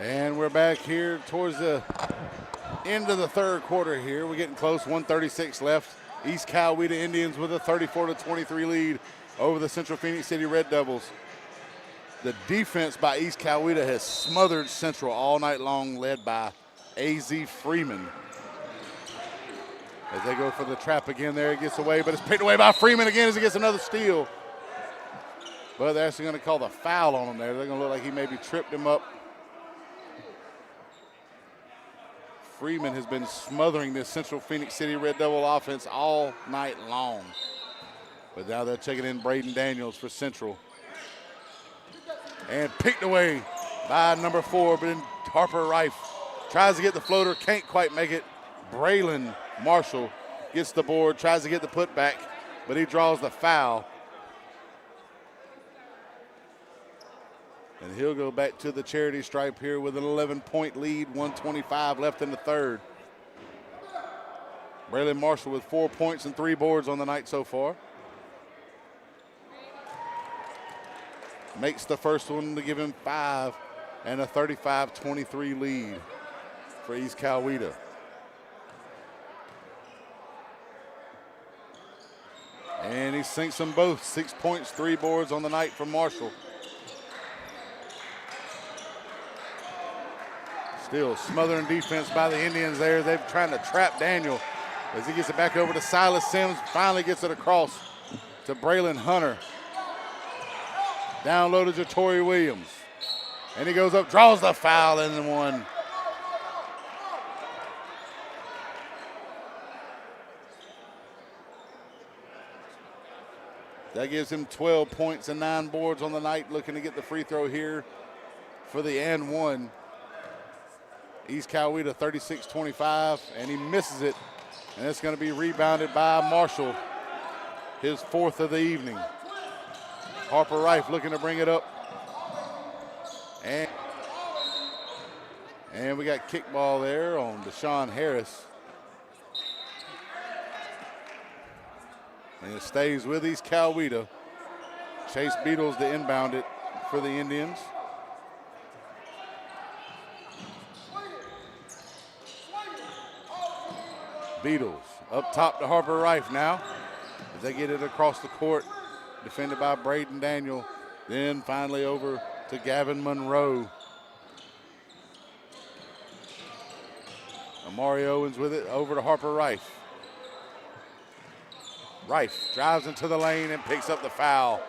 A: And we're back here towards the end of the third quarter here. We're getting close, 1:36 left. East Coweta Indians with a 34-23 lead over the Central Phoenix City Red Devils. The defense by East Coweta has smothered Central all night long, led by AZ Freeman. As they go for the trap again there, it gets away, but it's picked away by Freeman again as he gets another steal. But they're actually going to call the foul on him there. They're going to look like he maybe tripped him up. Freeman has been smothering this Central Phoenix City Red Devil offense all night long. But now they're checking in Braden Daniels for Central. And picked away by number 4, but then Harper Rife tries to get the floater, can't quite make it. Braylon Marshall gets the board, tries to get the putback, but he draws the foul. And he'll go back to the charity stripe here with an 11-point lead, 1:25 left in the third. Braylon Marshall with 4 points and 3 boards on the night so far. Makes the first one to give him 5 and a 35-23 lead for East Coweta. And he sinks them both, 6 points, 3 boards on the night from Marshall. Still smothering defense by the Indians there. They're trying to trap Daniel as he gets it back over to Silas Sims. Finally gets it across to Braylon Hunter. Down low to Jatori Williams. And he goes up, draws the foul, and one. That gives him 12 points and 9 boards on the night, looking to get the free throw here for the and one. East Coweta 36-25, and he misses it. And it's going to be rebounded by Marshall, his 4th of the evening. Harper Rife looking to bring it up. And we got kickball there on Deshaun Harris. And it stays with East Coweta. Chase Beatles to inbound it for the Indians. Beatles up top to Harper Rife now as they get it across the court, defended by Braden Daniel. Then finally over to Gavin Monroe. Amari Owens with it over to Harper Rife. Rife drives into the lane and picks up the foul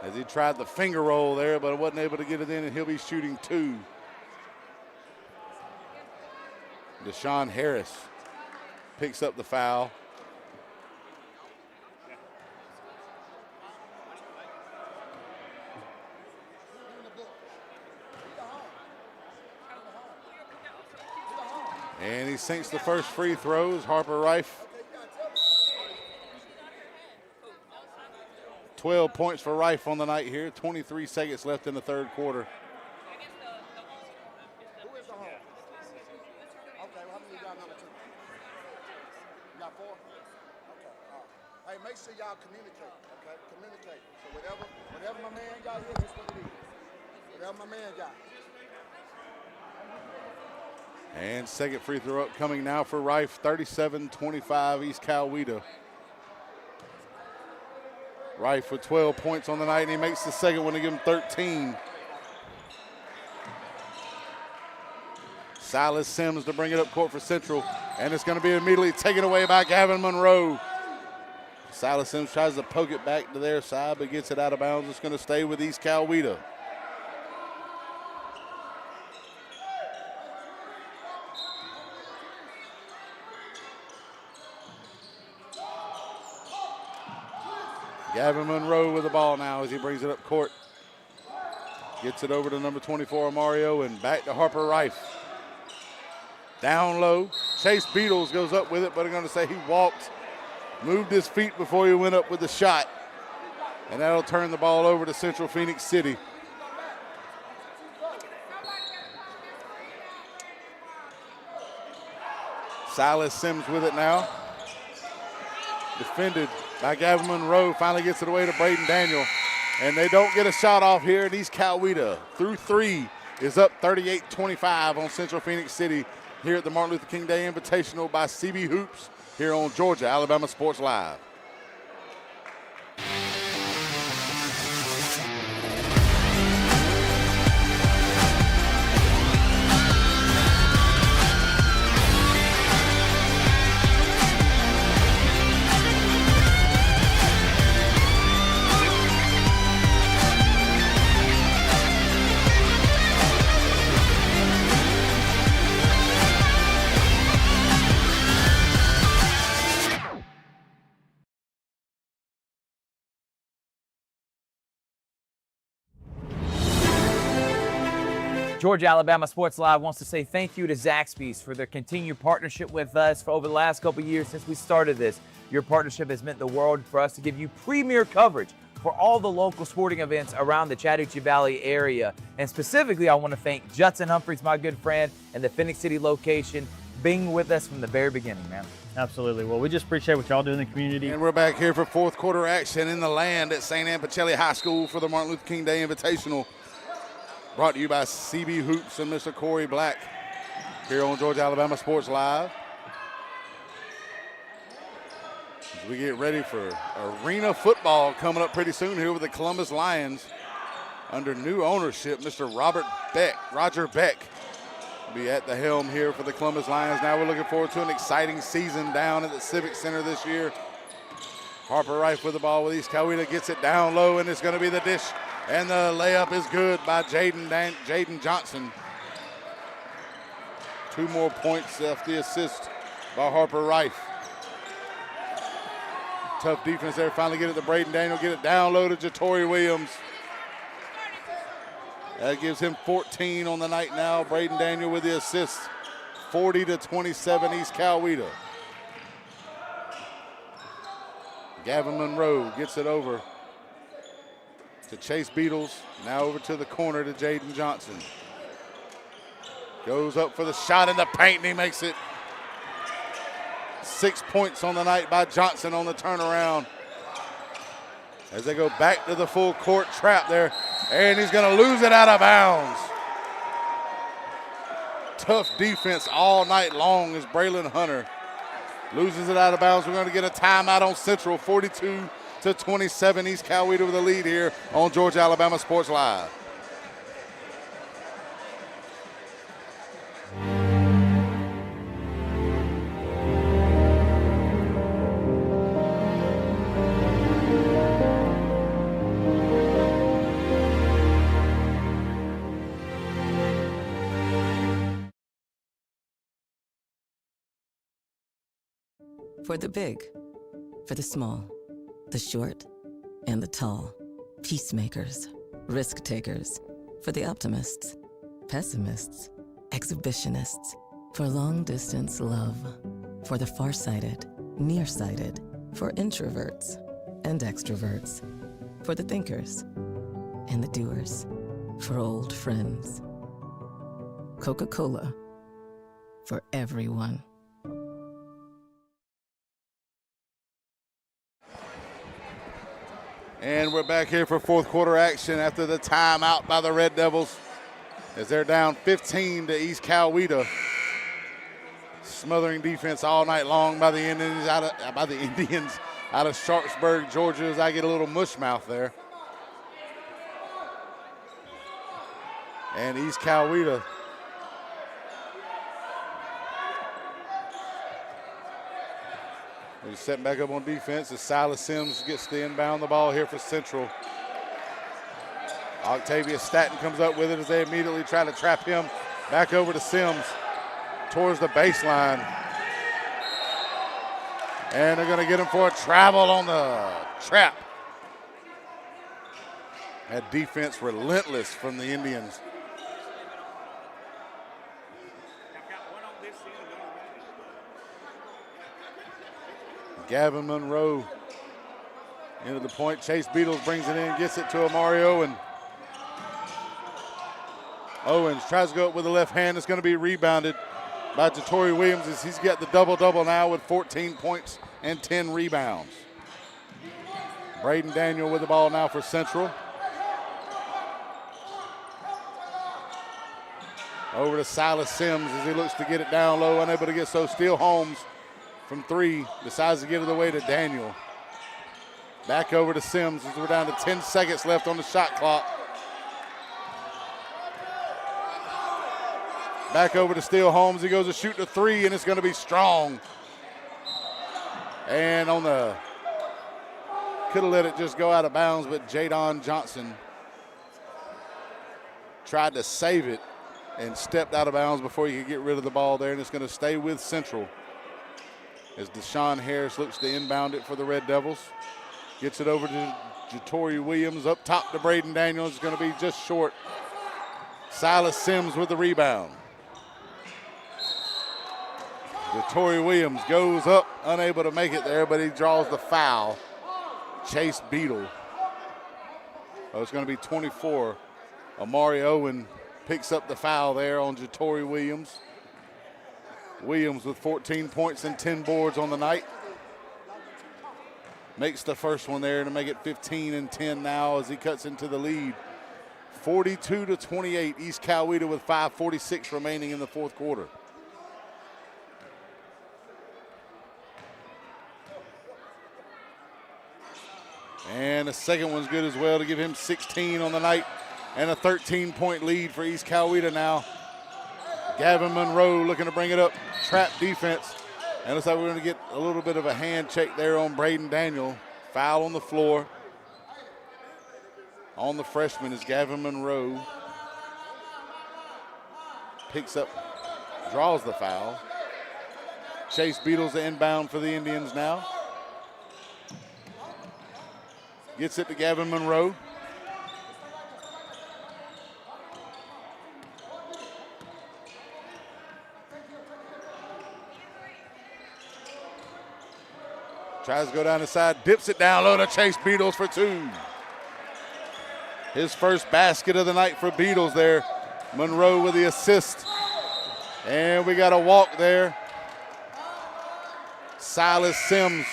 A: as he tried the finger roll there, but wasn't able to get it in, and he'll be shooting 2. Deshaun Harris picks up the foul. And he sinks the first free throws. Harper Rife. 12 points for Rife on the night here. 23 seconds left in the third quarter.
L: Hey, make sure y'all communicate, okay? Communicate. So whatever my man got here, this is what it is. Whatever my man got.
A: And second free throw up coming now for Rife. 37-25 East Coweta. Rife with 12 points on the night, and he makes the second one to give him 13. Silas Sims to bring it up court for Central, and it's going to be immediately taken away by Gavin Monroe. Silas Sims tries to poke it back to their side, but gets it out of bounds. It's going to stay with East Coweta. Gavin Monroe with the ball now as he brings it up court. Gets it over to number 24, Mario, and back to Harper Rife. Down low. Chase Beatles goes up with it, but I'm going to say he walked, moved his feet before he went up with the shot. And that'll turn the ball over to Central Phoenix City. Silas Sims with it now. Defended by Gavin Monroe, finally gets it away to Braden Daniel. And they don't get a shot off here at East Coweta. Through 3 is up 38-25 on Central Phoenix City here at the Martin Luther King Day Invitational by CB Hoops here on Georgia Alabama Sports Live.
C: Georgia Alabama Sports Live wants to say thank you to Zaxby's for their continued partnership with us for over the last couple of years since we started this. Your partnership has meant the world for us to give you premier coverage for all the local sporting events around the Chattahoochee Valley area. And specifically, I want to thank Judson Humphreys, my good friend, and the Phoenix City location, being with us from the very beginning, man.
D: Absolutely. Well, we just appreciate what y'all do in the community.
A: And we're back here for fourth quarter action in the land at St. Anne Pacelli High School for the Martin Luther King Day Invitational. Brought to you by CB Hoops and Mr. Corey Black here on Georgia Alabama Sports Live. As we get ready for arena football coming up pretty soon here with the Columbus Lions under new ownership. Mr. Roger Beck will be at the helm here for the Columbus Lions. Now we're looking forward to an exciting season down at the Civic Center this year. Harper Rife with the ball with East Coweta, gets it down low, and it's going to be the dish. And the layup is good by Jaden Johnson. 2 more points off the assist by Harper Rife. Tough defense there. Finally get it to Braden Daniel. Get it down low to Jatori Williams. That gives him 14 on the night now. Braden Daniel with the assist. 40-27 East Coweta. Gavin Monroe gets it over to Chase Beatles. Now over to the corner to Jaden Johnson. Goes up for the shot in the paint, and he makes it. 6 points on the night by Johnson on the turnaround. As they go back to the full court trap there, and he's going to lose it out of bounds. Tough defense all night long as Braylon Hunter loses it out of bounds. We're going to get a timeout on Central. 42-27 East Coweta with a lead here on Georgia Alabama Sports Live.
B: For the big, for the small, the short, and the tall. Peacemakers, risk takers. For the optimists, pessimists, exhibitionists. For long distance love. For the farsighted, nearsighted. For introverts and extroverts. For the thinkers and the doers. For old friends. Coca-Cola. For everyone.
A: And we're back here for fourth quarter action after the timeout by the Red Devils as they're down 15 to East Coweta. Smothering defense all night long by the Indians out of Sharpsburg, Georgia, as I get a little mush mouth there. And East Coweta he's setting back up on defense as Silas Sims gets the inbound the ball here for Central. Octavia Staton comes up with it as they immediately try to trap him. Back over to Sims towards the baseline. And they're going to get him for a travel on the trap. That defense relentless from the Indians. Gavin Monroe into the point. Chase Beatles brings it in, gets it to Mario, and Owens tries to go up with the left hand. It's going to be rebounded by Jatori Williams as he's got the double-double now with 14 points and 10 rebounds. Braden Daniel with the ball now for Central. Over to Silas Sims as he looks to get it down low, unable to get so. Steele Holmes from three, decides to give it away to Daniel. Back over to Sims as we're down to 10 seconds left on the shot clock. Back over to Steele Holmes. He goes to shoot the three, and it's going to be strong. And on the, could have let it just go out of bounds, but Jadon Johnson tried to save it and stepped out of bounds before he could get rid of the ball there, and it's going to stay with Central. As Deshaun Harris looks to inbound it for the Red Devils. Gets it over to Jatori Williams. Up top to Braden Daniels. It's going to be just short. Silas Sims with the rebound. Jatori Williams goes up, unable to make it there, but he draws the foul. Chase Beadle. Oh, it's going to be 24. Amari Owen picks up the foul there on Jatori Williams. Williams with 14 points and 10 boards on the night. Makes the first one there to make it 15 and 10 now as he cuts into the lead. 42-28, East Coweta with 5:46 remaining in the fourth quarter. And the second one's good as well to give him 16 on the night and a 13-point lead for East Coweta now. Gavin Monroe looking to bring it up. Trap defense. And looks like we're going to get a little bit of a hand check there on Braden Daniel. Foul on the floor. On the freshman is Gavin Monroe. Picks up, draws the foul. Chase Beatles the inbound for the Indians now. Gets it to Gavin Monroe. Tries to go down the side, dips it down low to Chase Beatles for 2. His first basket of the night for Beatles there. Monroe with the assist. And we got a walk there. Silas Sims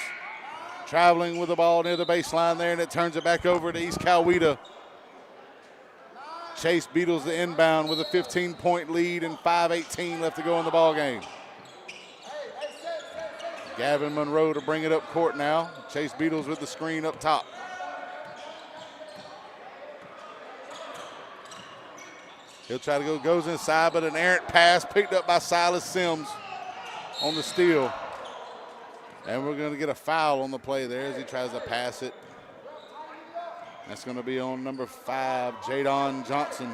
A: traveling with the ball near the baseline there, and it turns it back over to East Coweta. Chase Beatles the inbound with a 15-point lead and 5:18 left to go in the ball game. Gavin Monroe to bring it up court now. Chase Beatles with the screen up top. He'll try to goes inside, but an errant pass picked up by Silas Sims on the steal. And we're going to get a foul on the play there as he tries to pass it. That's going to be on number 5, Jadon Johnson.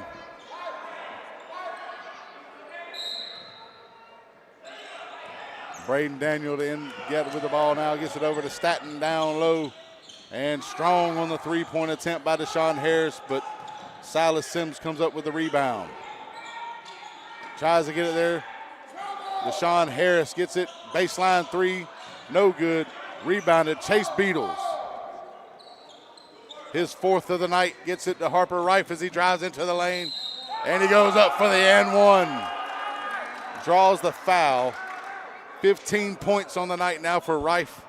A: Braden Daniel to get with the ball now, gets it over to Staton down low. And strong on the three-point attempt by Deshaun Harris, but Silas Sims comes up with the rebound. Tries to get it there. Deshaun Harris gets it, baseline 3, no good. Rebounded, Chase Beatles. His 4th of the night, gets it to Harper Rife as he drives into the lane. And he goes up for the and 1. Draws the foul. 15 points on the night now for Rife.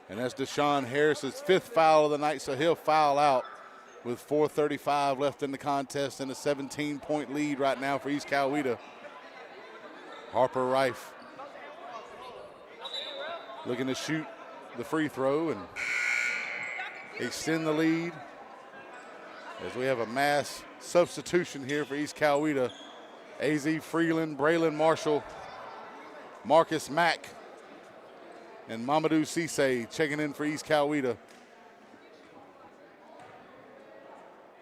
A: And that's Deshaun Harris's 5th foul of the night, so he'll foul out with 4:35 left in the contest and a 17-point lead right now for East Coweta. Harper Rife looking to shoot the free throw and extend the lead as we have a mass substitution here for East Coweta. A.Z. Freeland, Braylon Marshall, Marcus Mack, and Mamadou Cisse checking in for East Coweta.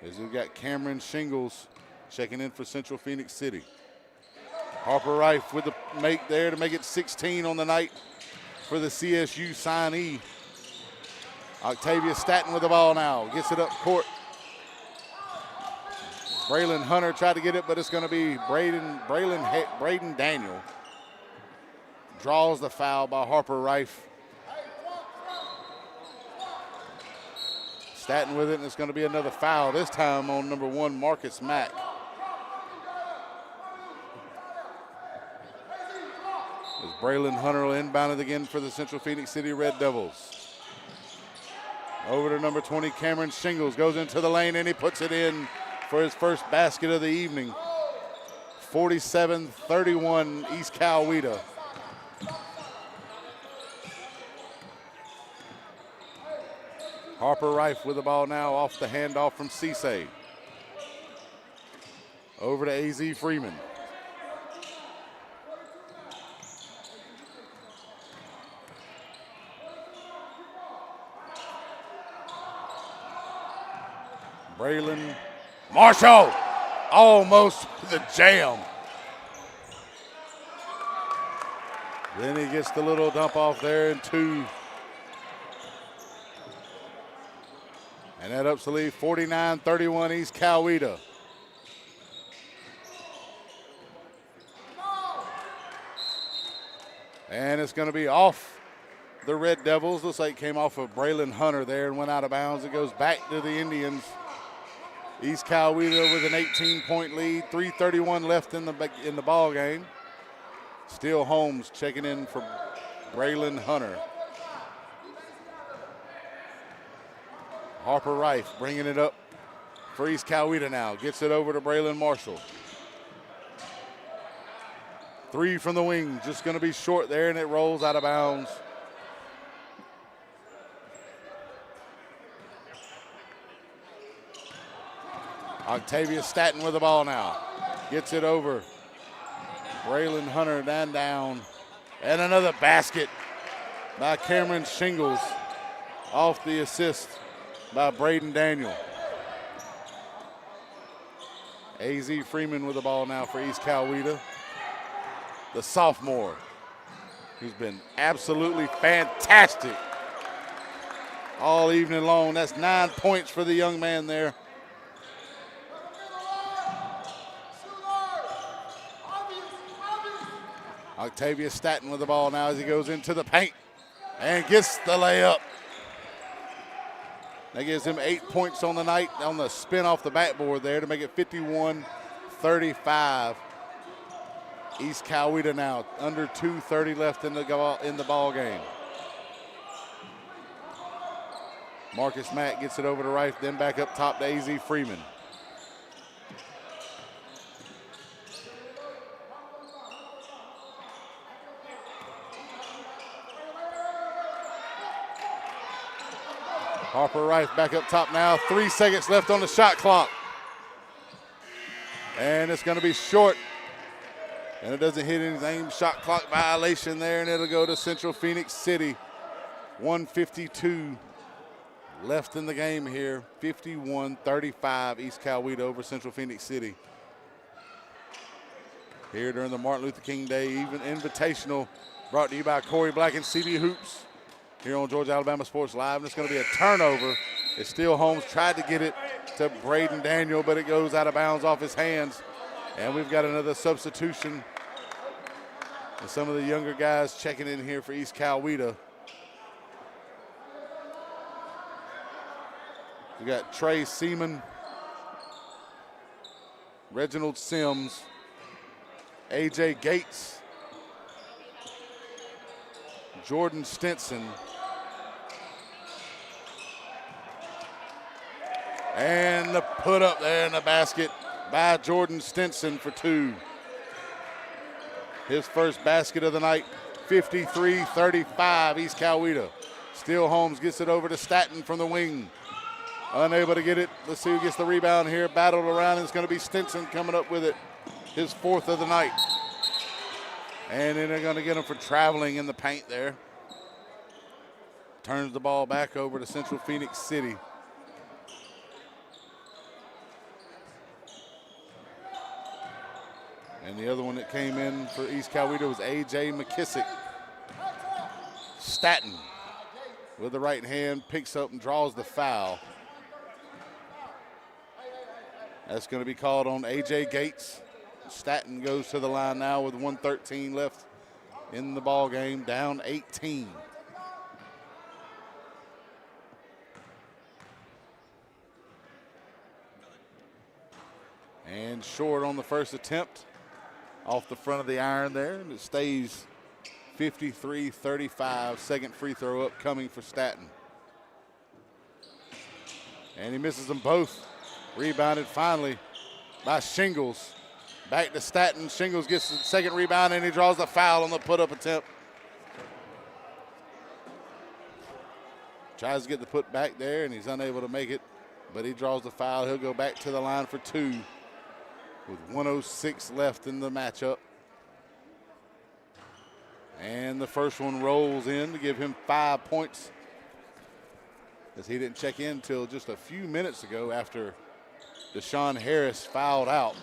A: As we've got Cameron Shingles checking in for Central Phoenix City. Harper Rife with the make there to make it 16 on the night for the CSU signee. Octavia Staton with the ball now, gets it up court. Braylon Hunter tried to get it, but it's going to be Braden Daniel. Draws the foul by Harper Rife. Staton with it, and it's going to be another foul, this time on number 1, Marcus Mack. As Braylon Hunter will inbound it again for the Central Phoenix City Red Devils. Over to number 20, Cameron Shingles, goes into the lane, and he puts it in for his first basket of the evening. 47-31 East Coweta. Harper Rife with the ball now off the handoff from Cisse. Over to A.Z. Freeman. Braylon Marshall, almost the jam. Then he gets the little dump off there and 2. And that ups the lead, 49-31 East Coweta. And it's going to be off the Red Devils. Looks like it came off of Braylon Hunter there and went out of bounds. It goes back to the Indians. East Coweta with an 18-point lead, 3:31 left in the ball game. Steele Holmes checking in for Braylon Hunter. Harper Rife bringing it up for East Coweta now. Gets it over to Braylon Marshall. 3 from the wing, just going to be short there, and it rolls out of bounds. Octavia Staton with the ball now. Gets it over. Braylon Hunter down. And another basket by Cameron Shingles off the assist by Braden Daniel. A.Z. Freeman with the ball now for East Coweta. The sophomore, who's been absolutely fantastic all evening long. That's 9 points for the young man there. Octavius Staton with the ball now as he goes into the paint and gets the layup. That gives him 8 points on the night on the spin off the backboard there to make it 51-35. East Coweta now under 2:30 left in the ball game. Marcus Mack gets it over to right, then back up top to A.Z. Freeman. Harper Rice back up top now. 3 seconds left on the shot clock. And it's going to be short. And it doesn't hit anything. Shot clock violation there, and it'll go to Central Phoenix City. 1:52 left in the game here. 51-35 East Coweta over Central Phoenix City. Here during the Martin Luther King Day Invitational, brought to you by Corey Black and CB Hoops. Here on Georgia Alabama Sports Live, and it's going to be a turnover. It's still Holmes, tried to get it to Braden Daniel, but it goes out of bounds off his hands. And we've got another substitution. And some of the younger guys checking in here for East Coweta. We got Trey Seaman, Reginald Sims, A.J. Gates, Jordan Stinson, and the put up there in the basket by Jordan Stinson for 2. His first basket of the night, 53-35 East Coweta. Still Holmes gets it over to Staton from the wing. Unable to get it. Let's see who gets the rebound here. Battled around, and it's going to be Stinson coming up with it. His 4th of the night. And then they're going to get him for traveling in the paint there. Turns the ball back over to Central Phoenix City. And the other one that came in for East Coweta was A.J. McKissick. Staton with the right hand picks up and draws the foul. That's going to be called on A.J. Gates. Staton goes to the line now with 1:13 left in the ball game, down 18. And short on the first attempt. Off the front of the iron there, and it stays 53-35. Second free throw up coming for Staton. And he misses them both. Rebounded finally by Shingles. Back to Staton. Shingles gets the second rebound, and he draws the foul on the put-up attempt. Tries to get the put back there, and he's unable to make it, but he draws the foul. He'll go back to the line for 2 with 1:06 left in the matchup. And the first one rolls in to give him 5 points, as he didn't check in until just a few minutes ago after Deshaun Harris fouled out.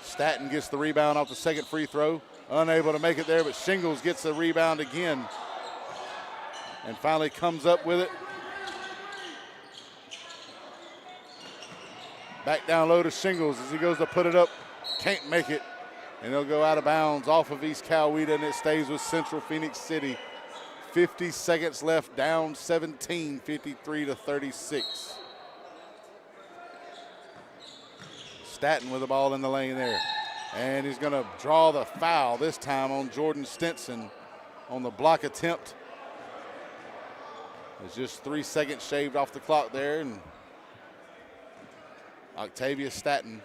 A: Staton gets the rebound off the second free throw. Unable to make it there, but Shingles gets the rebound again and finally comes up with it. Back down low to Shingles as he goes to put it up. Can't make it. And he'll go out of bounds off of East Coweta, and it stays with Central Phoenix City. 50 seconds left, down 17, 53-36. Staton with the ball in the lane there. And he's going to draw the foul this time on Jordan Stinson on the block attempt. There's just 3 seconds shaved off the clock there, and Octavius Staton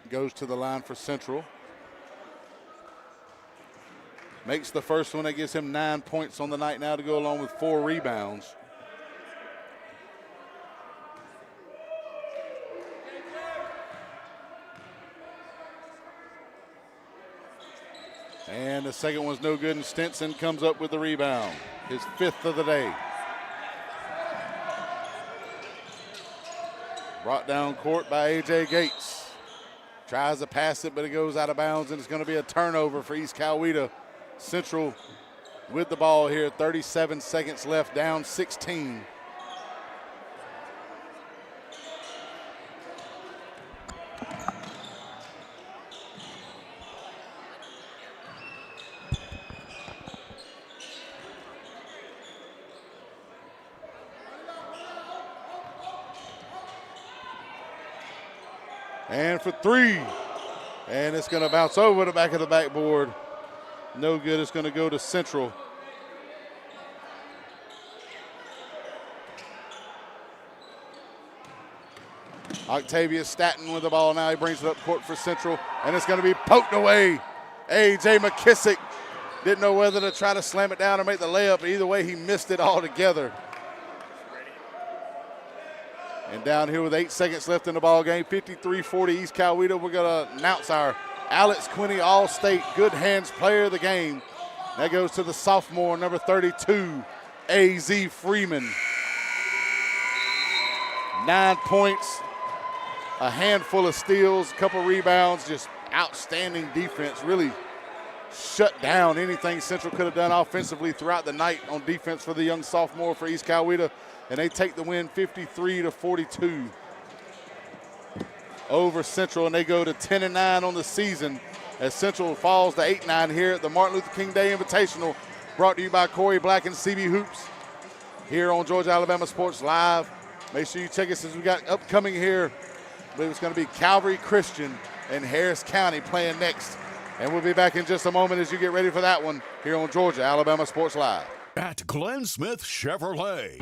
A: goes to the line for Central. Makes the first one. That gives him 9 points on the night now to go along with 4 rebounds. And the second one's no good, and Stinson comes up with the rebound. His 5th of the day. Brought down court by A.J. Gates. Tries to pass it, but it goes out of bounds, and it's going to be a turnover for East Coweta. Central with the ball here, 37 seconds left, down 16. And for three. And it's going to bounce over the back of the backboard. No good. It's going to go to Central. Octavius Staton with the ball now. He brings it up court for Central, and it's going to be poked away. A.J. McKissick didn't know whether to try to slam it down or make the layup. Either way, he missed it altogether. And down here with 8 seconds left in the ball game, 53-40 East Coweta. We're going to announce our Alex Quinney All-State Good Hands Player of the Game. That goes to the sophomore, number 32, A.Z. Freeman. 9 points, a handful of steals, a couple rebounds, just outstanding defense. Really shut down anything Central could have done offensively throughout the night on defense for the young sophomore for East Coweta. And they take the win 53-42 over Central, and they go to 10-9 on the season as Central falls to 8-9 here at the Martin Luther King Day Invitational, brought to you by Corey Black and CB Hoops here on Georgia Alabama Sports Live. Make sure you check us as we got upcoming here. I believe it's going to be Calvary Christian and Harris County playing next. And we'll be back in just a moment as you get ready for that one here on Georgia Alabama Sports Live.
E: At Glenn Smith Chevrolet,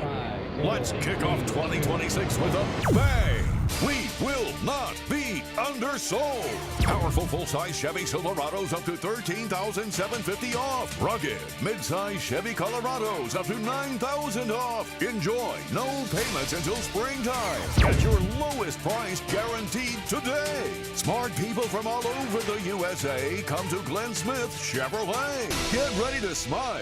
E: let's kick off 2026 with a bang. We will not be undersold. Powerful full-size Chevy Silverados up to $13,750 off. Rugged mid-size Chevy Colorados up to $9,000 off. Enjoy no payments until springtime. Get your lowest price guaranteed today. Smart people from all over the USA come to Glenn Smith Chevrolet. Get ready to smile.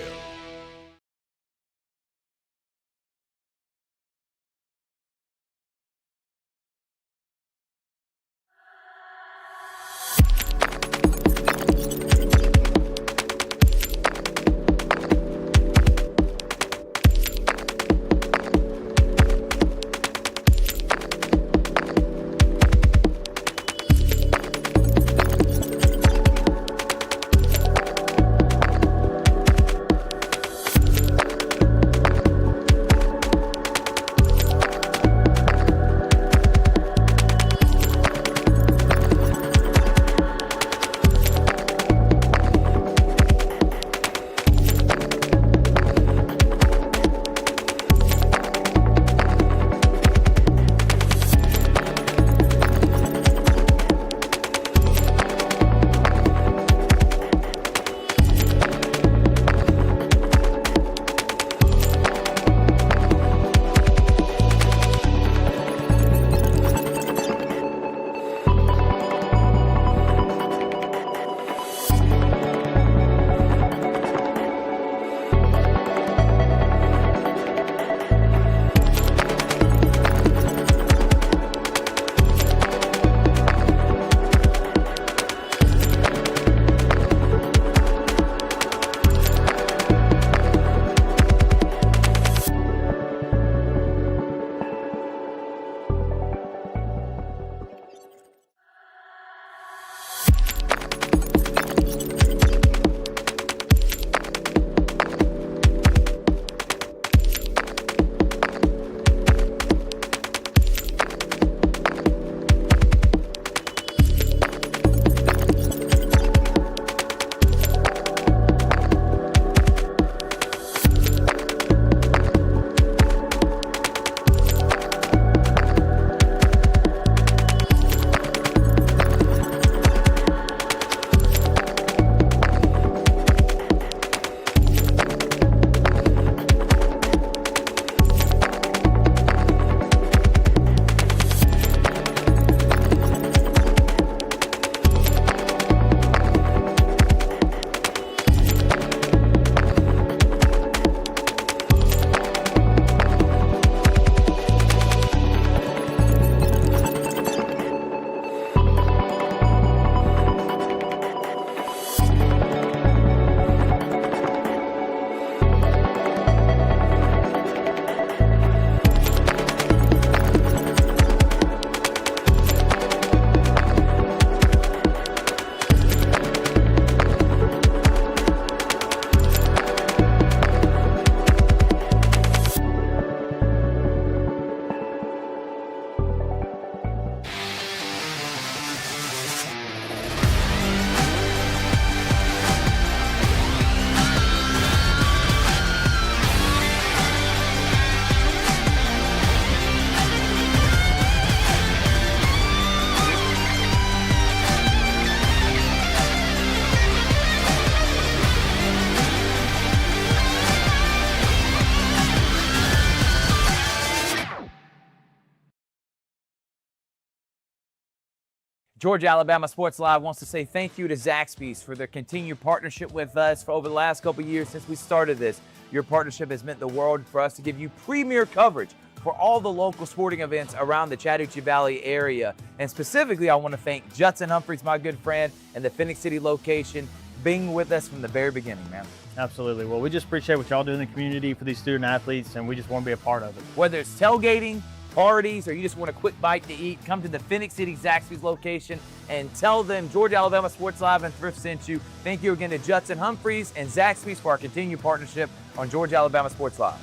C: Georgia Alabama Sports Live wants to say thank you to Zaxby's for their continued partnership with us for over the last couple years since we started this. Your partnership has meant the world for us to give you premier coverage for all the local sporting events around the Chattahoochee Valley area. And specifically, I want to thank Judson Humphreys, my good friend, and the Phoenix City location, being with us from the very beginning, man.
D: Absolutely. Well, we just appreciate what y'all do in the community for these student athletes, and we just want to be a part of it.
C: Whether it's tailgating, parties, or you just want a quick bite to eat, come to the Phoenix City Zaxby's location and tell them Georgia Alabama Sports Live and Thrift sent you. Thank you again to Judson Humphreys and Zaxby's for our continued partnership on Georgia Alabama Sports Live.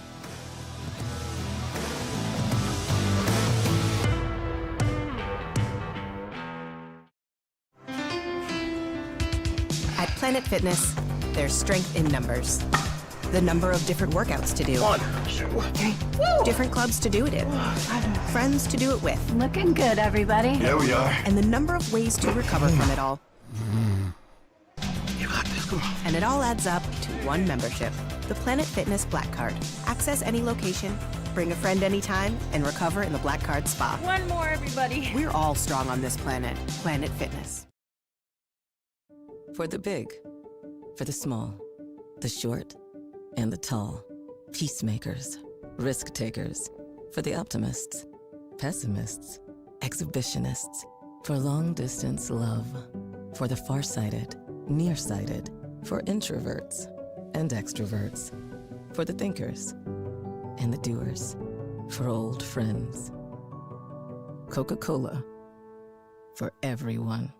J: At Planet Fitness, there's strength in numbers. The number of different workouts to do.
K: 1, 2, 3. Woo!
J: Different clubs to do it in. Friends to do it with.
K: Looking good, everybody.
L: Yeah, we are.
J: And the number of ways to recover from it all.
L: You got this. Come on.
J: And it all adds up to one membership. The Planet Fitness Black Card. Access any location, bring a friend anytime, and recover in the Black Card spa.
K: One more, everybody.
J: We're all strong on this planet. Planet Fitness.
B: For the big, for the small, the short, and the tall. Peacemakers, risk takers. For the optimists, pessimists, exhibitionists. For long distance love. For the farsighted, nearsighted. For introverts and extroverts. For the thinkers and the doers. For old friends. Coca-Cola. For everyone.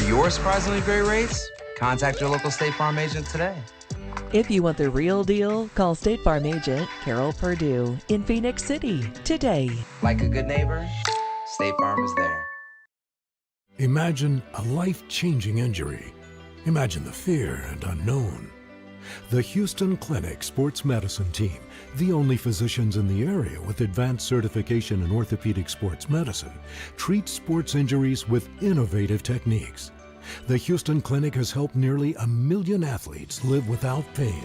H: Your surprisingly great rates? Contact your local State Farm agent today.
I: If you want the real deal, call State Farm agent Carol Purdue in Phoenix City today.
H: Like a good neighbor, State Farm is there.
F: Imagine a life-changing injury. Imagine the fear and unknown. The Houston Clinic Sports Medicine Team, the only physicians in the area with advanced certification in orthopedic sports medicine, treats sports injuries with innovative techniques. The Houston Clinic has helped nearly 1 million athletes live without pain.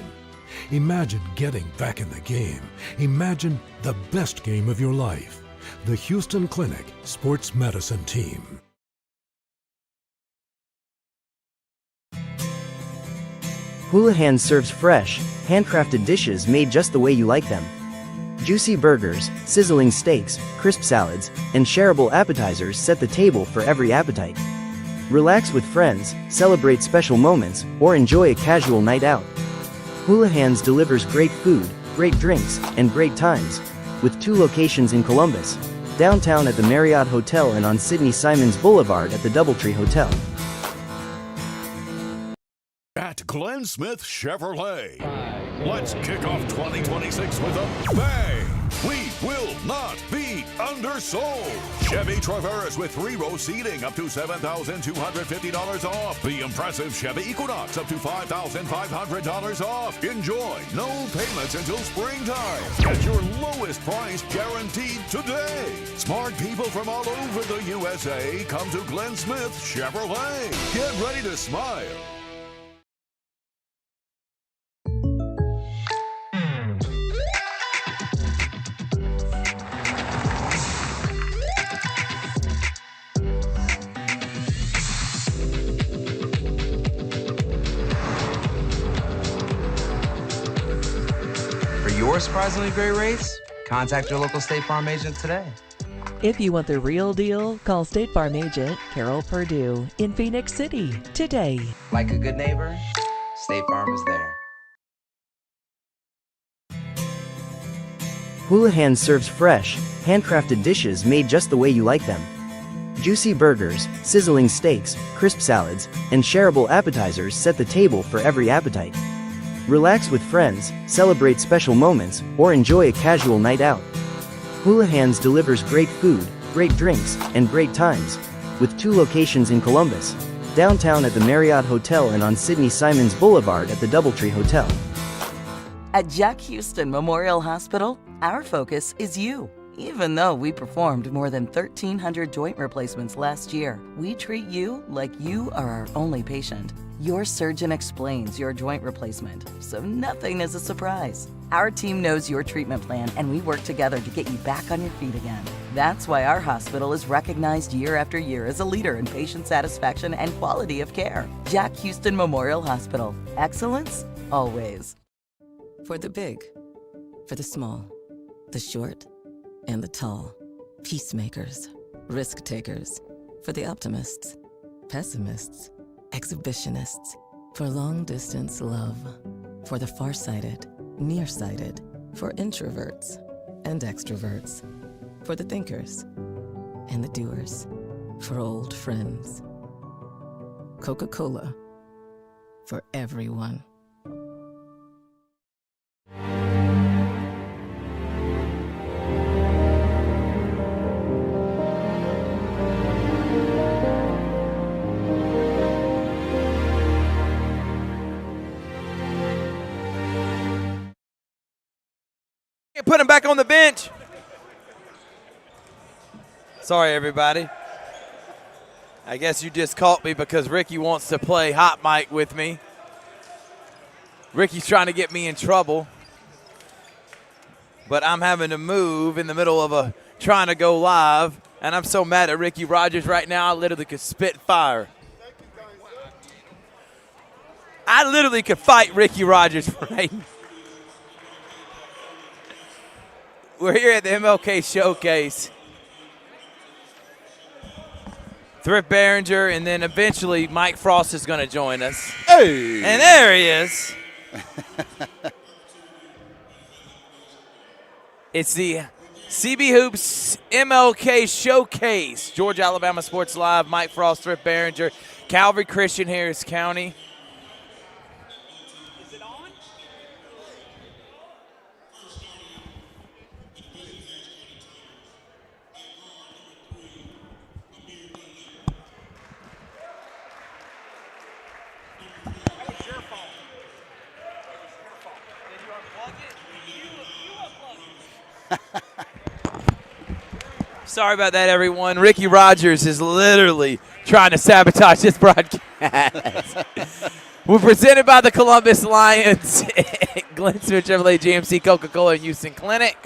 F: Imagine getting back in the game. Imagine the best game of your life. The Houston Clinic Sports Medicine Team.
G: Houlihan serves fresh, handcrafted dishes made just the way you like them. Juicy burgers, sizzling steaks, crisp salads, and shareable appetizers set the table for every appetite. Relax with friends, celebrate special moments, or enjoy a casual night out. Houlihan's delivers great food, great drinks, and great times, with 2 locations in Columbus, downtown at the Marriott Hotel and on Sidney Simons Boulevard at the Doubletree Hotel.
E: At Glenn Smith Chevrolet, let's kick off 2026 with a bang. We will not be undersold. Chevy Traverse with 3-row seating up to $7,250 off. The impressive Chevy Equinox up to $5,500 off. Enjoy no payments until springtime. Get your lowest price guaranteed today. Smart people from all over the USA come to Glenn Smith Chevrolet. Get ready to smile.
H: Your surprisingly great rates? Contact your local State Farm agent today.
I: If you want the real deal, call State Farm agent Carol Purdue in Phoenix City today.
H: Like a good neighbor, State Farm is there.
G: Houlihan serves fresh, handcrafted dishes made just the way you like them. Juicy burgers, sizzling steaks, crisp salads, and shareable appetizers set the table for every appetite. Relax with friends, celebrate special moments, or enjoy a casual night out. Houlihan's delivers great food, great drinks, and great times, with 2 locations in Columbus, downtown at the Marriott Hotel and on Sidney Simons Boulevard at the Doubletree Hotel.
B: At Jack Houston Memorial Hospital, our focus is you. Even though we performed more than 1,300 joint replacements last year, we treat you like you are our only patient. Your surgeon explains your joint replacement, so nothing is a surprise. Our team knows your treatment plan, and we work together to get you back on your feet again. That's why our hospital is recognized year after year as a leader in patient satisfaction and quality of care. Jack Houston Memorial Hospital. Excellence, always. For the big, for the small, the short, and the tall. Peacemakers, risk takers. For the optimists, pessimists, exhibitionists. For long distance love. For the farsighted, nearsighted. For introverts and extroverts. For the thinkers and the doers. For old friends. Coca-Cola. For everyone.
C: Put him back on the bench. Sorry, everybody. I guess you just caught me because Ricky wants to play hot mic with me. Ricky's trying to get me in trouble. But I'm having to move in the middle of trying to go live. And I'm so mad at Ricky Rogers right now, I literally could spit fire. I literally could fight Ricky Rogers right now. We're here at the MLK Showcase. Thrift Behringer, and then eventually Mike Frost is going to join us.
A: Hey!
C: And there he is. It's the CB HOOPS MLK Showcase. Georgia, Alabama Sports Live. Mike Frost, Thrift Behringer, Calvary Christian, Harris County. Sorry about that, everyone. Ricky Rogers is literally trying to sabotage this broadcast. We're presented by the Columbus Lions, Glenn Smith Chevrolet GMC, Coca-Cola, and Houston Clinic.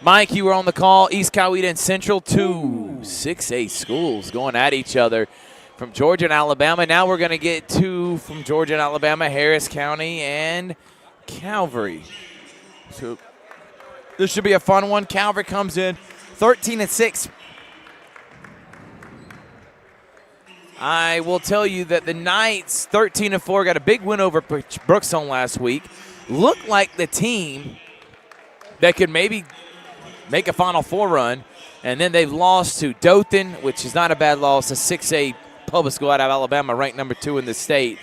C: Mike, you were on the call. East Coweta and Central, two 6A schools going at each other from Georgia and Alabama. Now we're going to get two from Georgia and Alabama, Harris County and Calvary. So this should be a fun one. Calvary comes in 13-6. I will tell you that the Knights, 13-4, got a big win over Brookstone last week. Looked like the team that could maybe make a Final Four run, and then they've lost to Dothan, which is not a bad loss, a 6A public school out of Alabama, ranked number 2 in the state.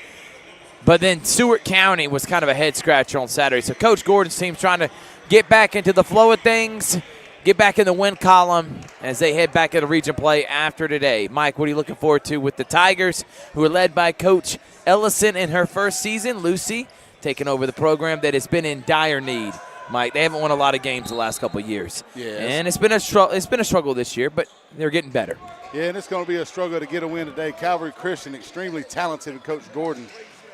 C: But then Stewart County was kind of a head-scratcher on Saturday. So Coach Gordon's team's trying to get back into the flow of things, get back in the win column as they head back into region play after today. Mike, what are you looking forward to with the Tigers, who are led by Coach Ellison in her first season? Lucy taking over the program that has been in dire need. Mike, they haven't won a lot of games the last couple of years.
A: Yes.
C: And it's been a struggle this year, but they're getting better.
A: Yeah, and it's going to be a struggle to get a win today. Calvary Christian, extremely talented with Coach Gordon.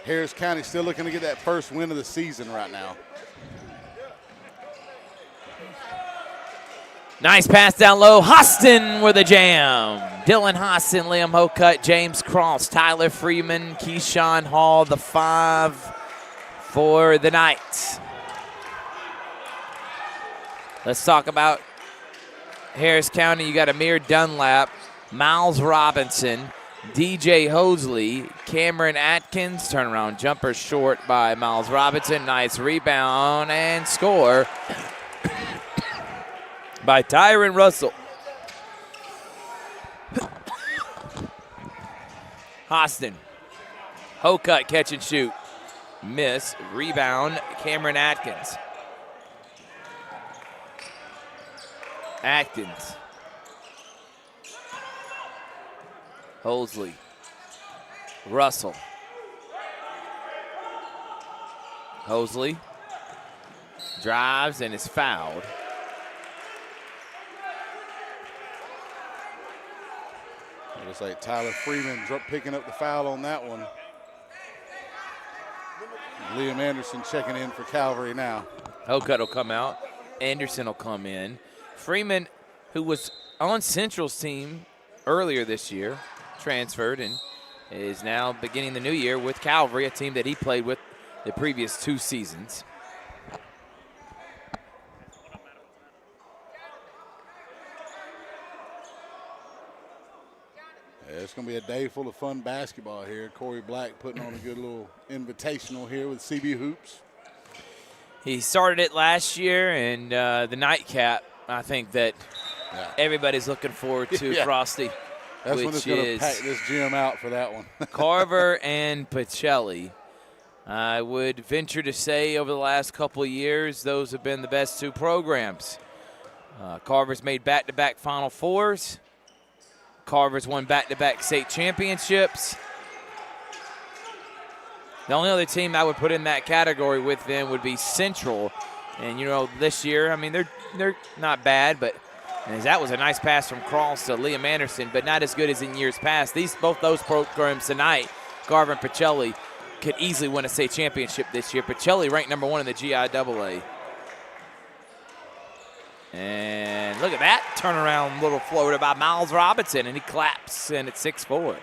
A: Harris County still looking to get that first win of the season right now.
C: Nice pass down low. Hostin with a jam. Dylan Hostin, Liam Hocutt, James Cross, Tyler Freeman, Keyshawn Hall, the 5 for the Knights. Let's talk about Harris County. You got Amir Dunlap, Miles Robinson, DJ Hosley, Cameron Atkins. Turnaround jumper short by Miles Robinson. Nice rebound and score by Tyron Russell. Hostin. Hocutt catch and shoot. Miss. Rebound. Cameron Atkins. Atkins. Hosley. Russell. Hosley drives and is fouled.
A: It looks like Tyler Freeman picking up the foul on that one. Liam Anderson checking in for Calvary now.
C: Hokut will come out. Anderson will come in. Freeman, who was on Central's team earlier this year, transferred and is now beginning the new year with Calvary, a team that he played with the previous 2 seasons.
A: Yeah, it's going to be a day full of fun basketball here. Corey Black putting on a good little invitational here with CB Hoops.
C: He started it last year, and the nightcap, I think that everybody's looking forward to, Frosty.
A: That's when it's going to pack this gym out for that one.
C: Carver and Pacelli. I would venture to say over the last couple of years, those have been the best 2 programs. Carver's made back-to-back Final Fours. Carver's won back-to-back state championships. The only other team I would put in that category with them would be Central. And, you know, this year, I mean, they're not bad, but that was a nice pass from Cross to Liam Anderson, but not as good as in years past. Both those programs tonight, Carver and Pacelli, could easily win a state championship this year. Pacelli ranked number 1 in the GIAA. And look at that turnaround little floater by Miles Robinson, and he claps, and it's 6-4.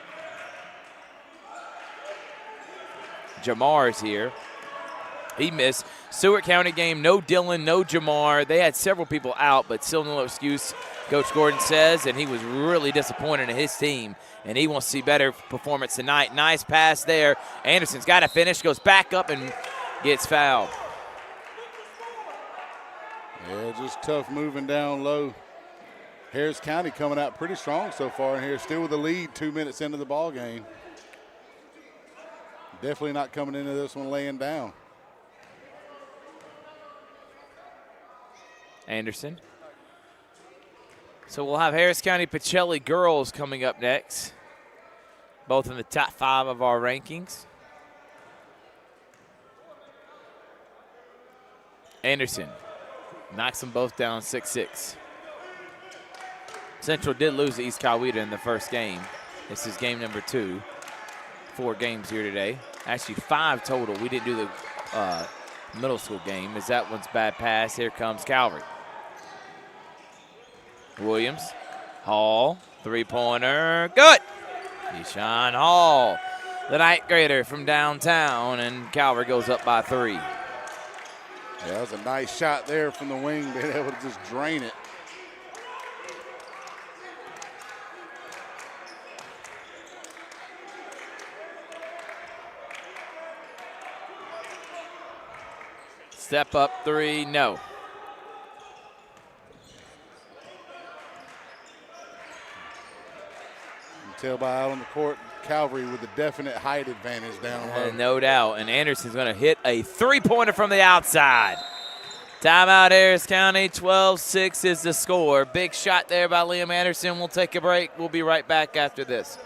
C: Jamar's here. He missed. Stewart County game, no Dylan, no Jamar. They had several people out, but still no excuse, Coach Gordon says, and he was really disappointed in his team, and he wants to see better performance tonight. Nice pass there. Anderson's got to finish, goes back up and gets fouled.
A: Yeah, just tough moving down low. Harris County coming out pretty strong so far in here, still with the lead 2 minutes into the ball game. Definitely not coming into this one laying down.
C: Anderson. So we'll have Harris County Pacelli girls coming up next, both in the top 5 of our rankings. Anderson knocks them both down 6-6. Central did lose to East Coweta in the first game. This is game number 2. 4 games here today. Actually 5 total. We didn't do the middle school game as that one's bad pass. Here comes Calvary. Williams, Hall, 3-pointer, good. Deshaun Hall, the ninth grader from downtown, and Calvary goes up by 3.
A: Yeah, that was a nice shot there from the wing, being able to just drain it.
C: Step up 3, no.
A: Tell by out on the court, Calvary with a definite height advantage down low.
C: No doubt, and Anderson's going to hit a 3-pointer from the outside. Timeout, Harris County, 12-6 is the score. Big shot there by Liam Anderson. We'll take a break. We'll be right back after this.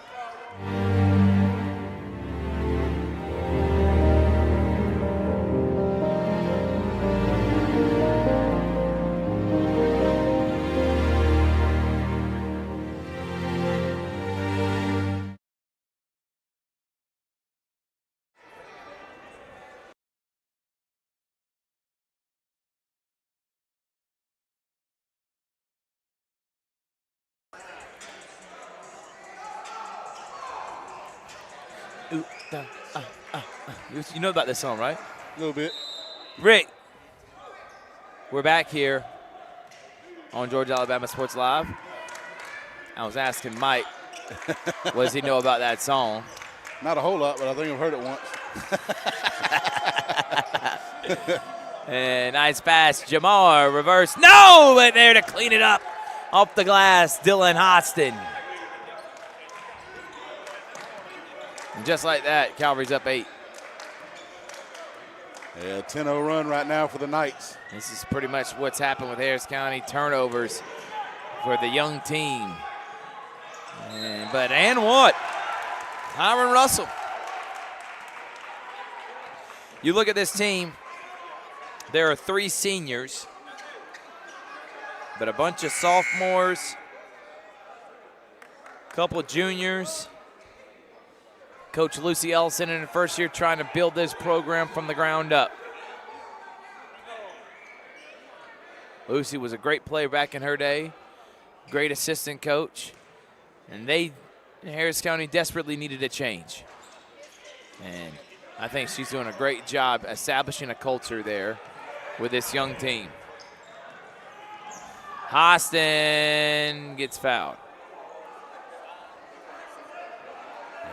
C: You know about this song, right?
A: A little bit.
C: Rick, we're back here on Georgia Alabama Sports Live. I was asking Mike, what does he know about that song?
A: Not a whole lot, but I think I've heard it once.
C: And nice pass, Jamar, reverse. No, but there to clean it up off the glass, Dylan Hodgson. And just like that, Calvary's up 8.
A: Yeah, 10-0 run right now for the Knights.
C: This is pretty much what's happened with Harris County. Turnovers for the young team. And what? Hiram Russell. You look at this team, there are 3 seniors, but a bunch of sophomores Couple of juniors. Coach Lucy Ellison in her first year trying to build this program from the ground up. Lucy was a great player back in her day, great assistant coach, and Harris County desperately needed a change. And I think she's doing a great job establishing a culture there with this young team. Hostin gets fouled.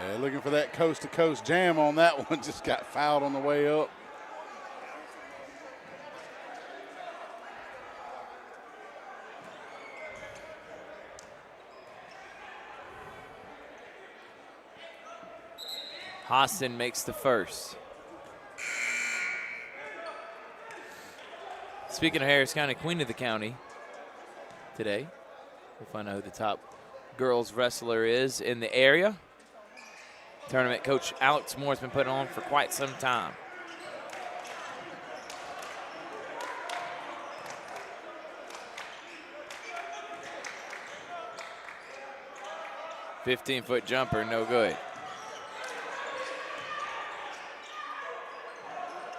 A: Yeah, looking for that coast-to-coast jam on that one. Just got fouled on the way up.
C: Hostin makes the first. Speaking of Harris County, Queen of the County today. We'll find out who the top girls wrestler is in the area. Tournament coach Alex Moore has been putting on for quite some time. "15-foot jumper, no good."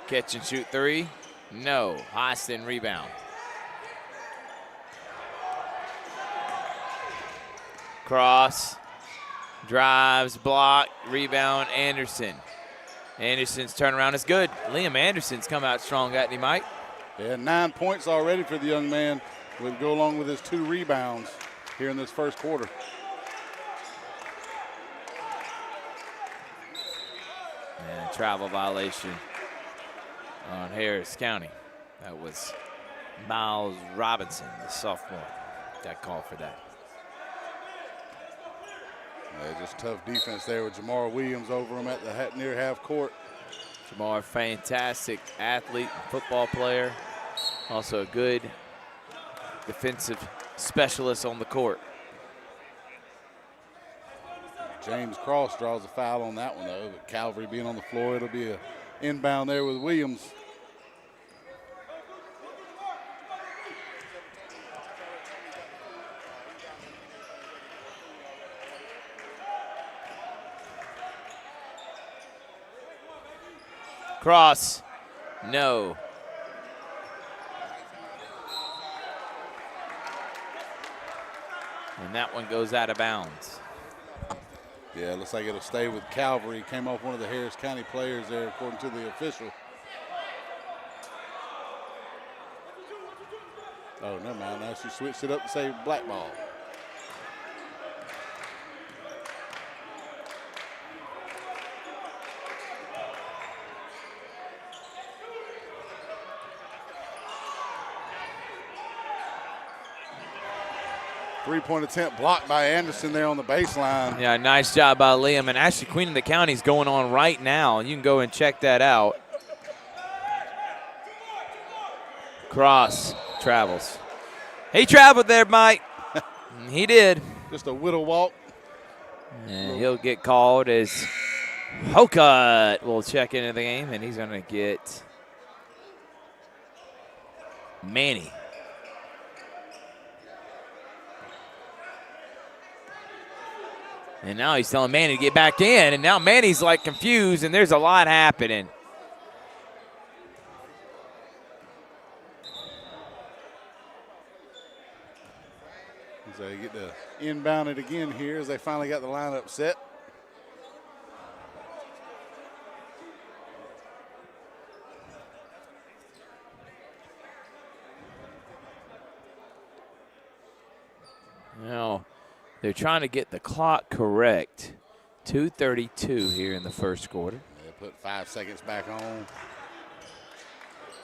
C: Catch and shoot three, no. Hostin rebound. Cross, drives, block, rebound, Anderson. Anderson's turnaround is good. Liam Anderson's come out strong, hasn't he, Mike?
A: Yeah, 9 points already for the young man. Would go along with his 2 rebounds here in this first quarter.
C: And travel violation on Harris County. That was Miles Robinson, the sophomore, got called for that.
A: Yeah, just tough defense there with Jamar Williams over him at the near half court.
C: Jamar, fantastic athlete, football player, also a good defensive specialist on the court.
A: James Cross draws a foul on that one, though. But Calvary being on the floor, it'll be an inbound there with Williams.
C: Cross, no. And that one goes out of bounds.
A: Yeah, looks like it'll stay with Calvary. Came off one of the Harris County players there, according to the official. Oh, never mind. Now she switched it up to say black ball. Three-point attempt blocked by Anderson there on the baseline.
C: Yeah, nice job by Liam. And actually, Queen of the County is going on right now. You can go and check that out. Cross travels. He traveled there, Mike. He did.
A: Just a whittle walk.
C: And he'll get called as Hokut will check into the game, and he's going to get Manny. And now he's telling Manny to get back in, and now Manny's like confused, and there's a lot happening.
A: So you get to inbound it again here as they finally got the lineup set.
C: Now, they're trying to get the clock correct. 2:32 here in the first quarter.
A: They put 5 seconds back on.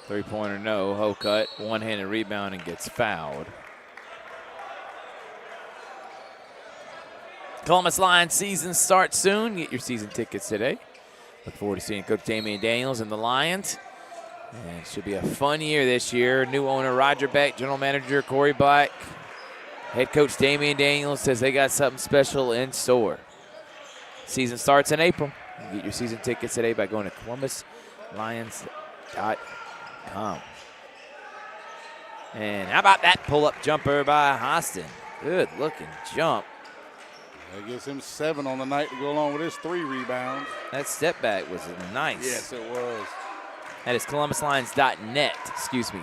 C: Three-pointer, no. Hokut, one-handed rebound and gets fouled. Columbus Lions season starts soon. Get your season tickets today. Look forward to seeing Coach Damian Daniels and the Lions. And it should be a fun year this year. New owner Roger Beck, general manager Corey Black. Head coach Damian Daniels says they got something special in store. Season starts in April. You can get your season tickets today by going to columbuslions.com. And how about that pull-up jumper by Hostin? Good looking jump.
A: That gives him 7 on the night to go along with his 3 rebounds.
C: That step back was nice.
A: Yes, it was.
C: That is ColumbusLions.net. Excuse me.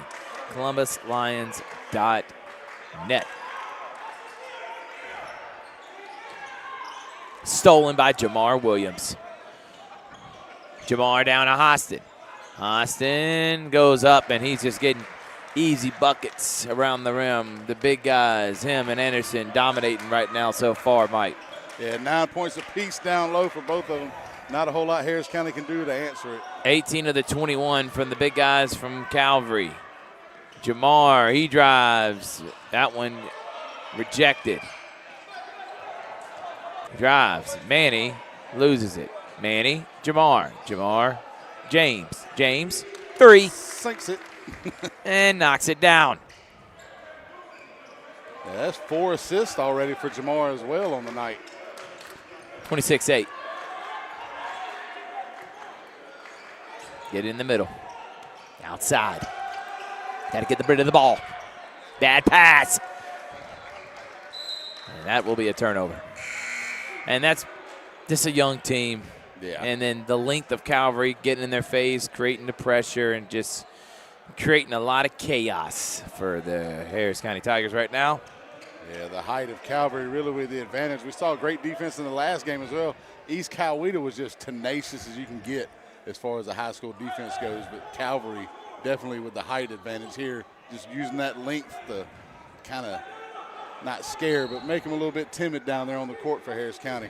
C: ColumbusLions.net. Stolen by Jamar Williams. Jamar down to Hostin. Hostin goes up, and he's just getting easy buckets around the rim. The big guys, him and Anderson, dominating right now so far, Mike.
A: Yeah, 9 points apiece down low for both of them. Not a whole lot Harris County can do to answer it.
C: 18 of the 21 from the big guys from Calvary. Jamar, he drives. That one rejected. Drives. Manny loses it. Manny, Jamar. Jamar, James. James, 3.
A: Sinks it.
C: And knocks it down.
A: Yeah, that's 4 assists already for Jamar as well on the night.
C: 26-8. Get in the middle. Outside. Got to get the rid of the ball. Bad pass. And that will be a turnover. And that's just a young team.
A: Yeah.
C: And then the length of Calvary getting in their face, creating the pressure, and just creating a lot of chaos for the Harris County Tigers right now.
A: Yeah, the height of Calvary really with the advantage. We saw great defense in the last game as well. East Coweta was just tenacious as you can get as far as the high school defense goes, but Calvary definitely with the height advantage here, just using that length to kind of not scare, but make them a little bit timid down there on the court for Harris County.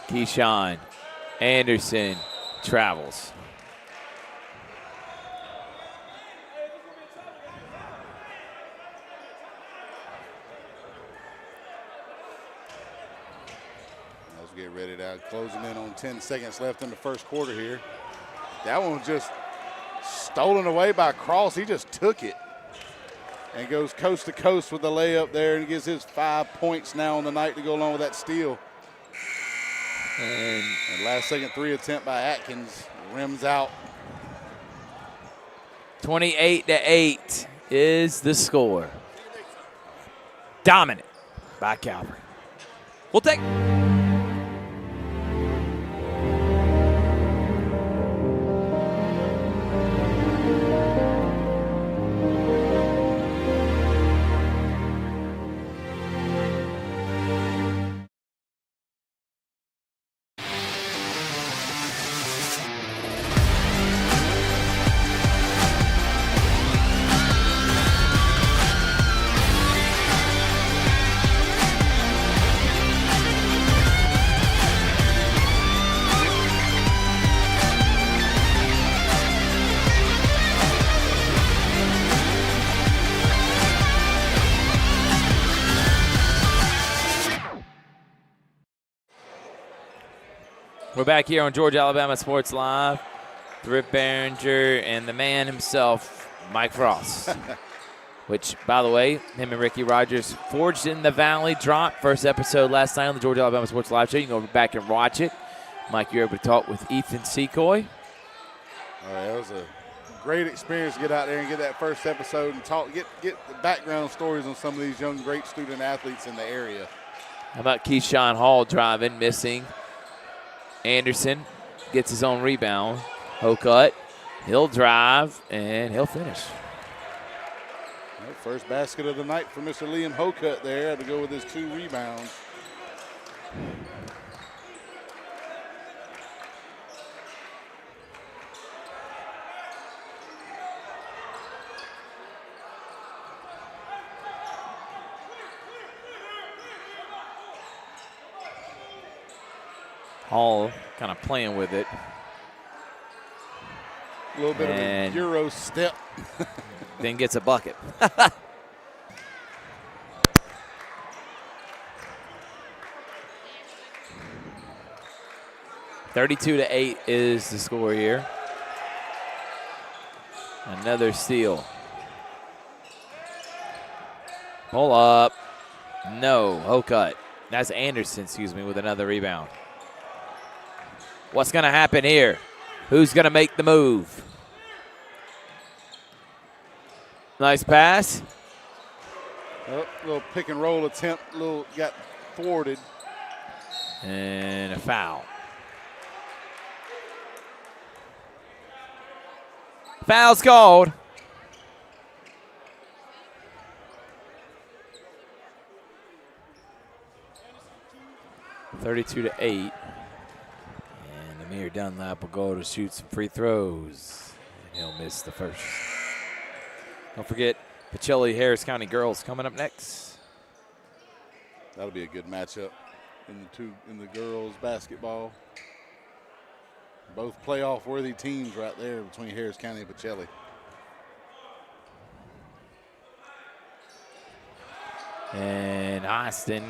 C: Keyshawn Anderson travels.
A: Let's get ready to closing in on 10 seconds left in the first quarter here. That one was just stolen away by Cross. He just took it and goes coast to coast with the layup there and gets his 5 points now on the night to go along with that steal. And last second 3 attempt by Atkins rims out.
C: 28-8 is the score. Dominant by Calvary. We'll take. We're back here on Georgia Alabama Sports Live. Rip Behringer and the man himself, Mike Frost. Which, by the way, him and Ricky Rogers forged in the Valley dropped first episode last night on the Georgia Alabama Sports Live show. You can go back and watch it. Mike, you're able to talk with Ethan Secoy.
A: All right, that was a great experience to get out there and get that first episode and talk, get the background stories on some of these young, great student athletes in the area.
C: How about Keyshawn Hall driving, missing? Anderson gets his own rebound. Hokut, he'll drive, and he'll finish.
A: Well, first basket of the night for Mr. Liam Hokut there to go with his 2 rebounds.
C: Hall kind of playing with it.
A: A little bit of a Euro step.
C: Then gets a bucket. 32-8 is the score here. Another steal. Pull up. No, Hokut. That's Anderson, excuse me, with another rebound. What's going to happen here? Who's going to make the move? Nice pass.
A: Oh, little pick and roll attempt, got thwarted.
C: And a foul. Foul's called. (32-8). And Amir Dunlap will go to shoot some free throws. And he'll miss the first. Don't forget, Pacelli Harris County girls coming up next.
A: That'll be a good matchup in the girls basketball. Both playoff-worthy teams right there between Harris County and Pacelli.
C: And Austin.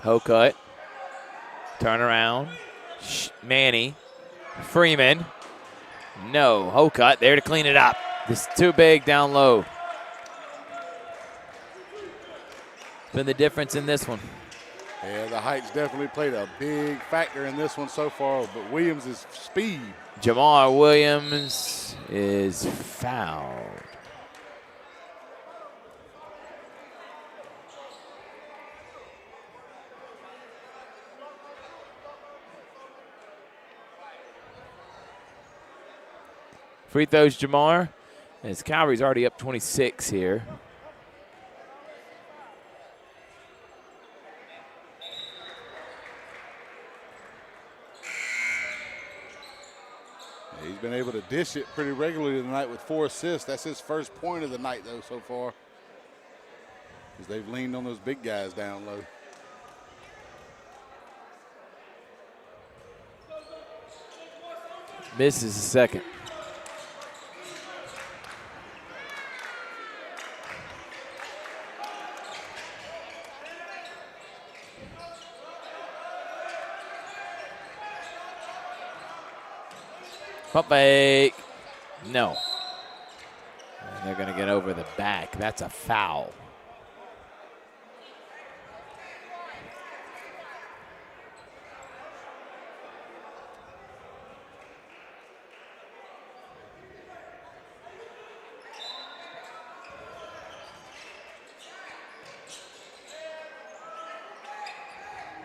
C: Hokut. Turn around. Manny. Freeman. No. Hokut there to clean it up. This is too big down low. Been the difference in this one.
A: Yeah, the height's definitely played a big factor in this one so far, but Williams' speed.
C: Jamar Williams is fouled. Free throws, Jamar, as Calvary's already up 26 here.
A: He's been able to dish it pretty regularly tonight with 4 assists. That's his first point of the night, though, so far, because they've leaned on those big guys down low.
C: Misses the second. Pump fake. No. And they're going to get over the back. That's a foul.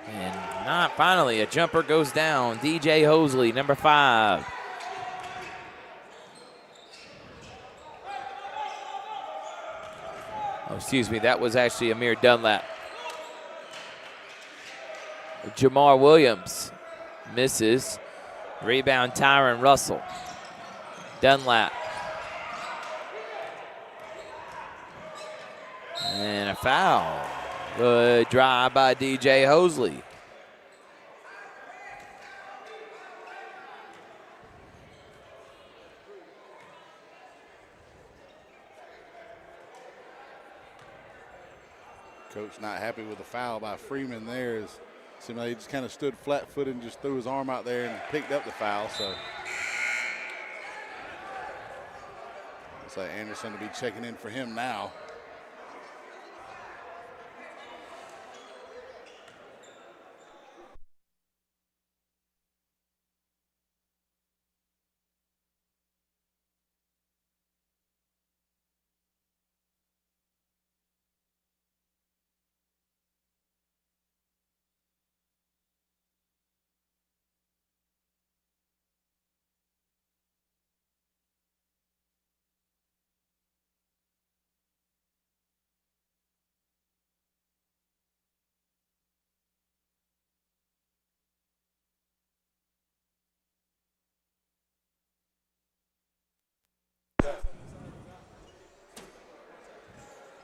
C: And not finally, a jumper goes down. DJ Hosley, number 5. Oh, excuse me, that was actually Amir Dunlap. Jamar Williams misses. Rebound, Tyron Russell. Dunlap. And a foul. Good drive by DJ Hosley.
A: Coach not happy with the foul by Freeman there. It seemed like he just kind of stood flat-footed and just threw his arm out there and picked up the foul. So looks like Anderson will be checking in for him now.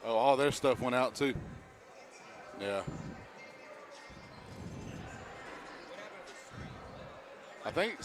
A: Oh, all their stuff went out too. Yeah. I think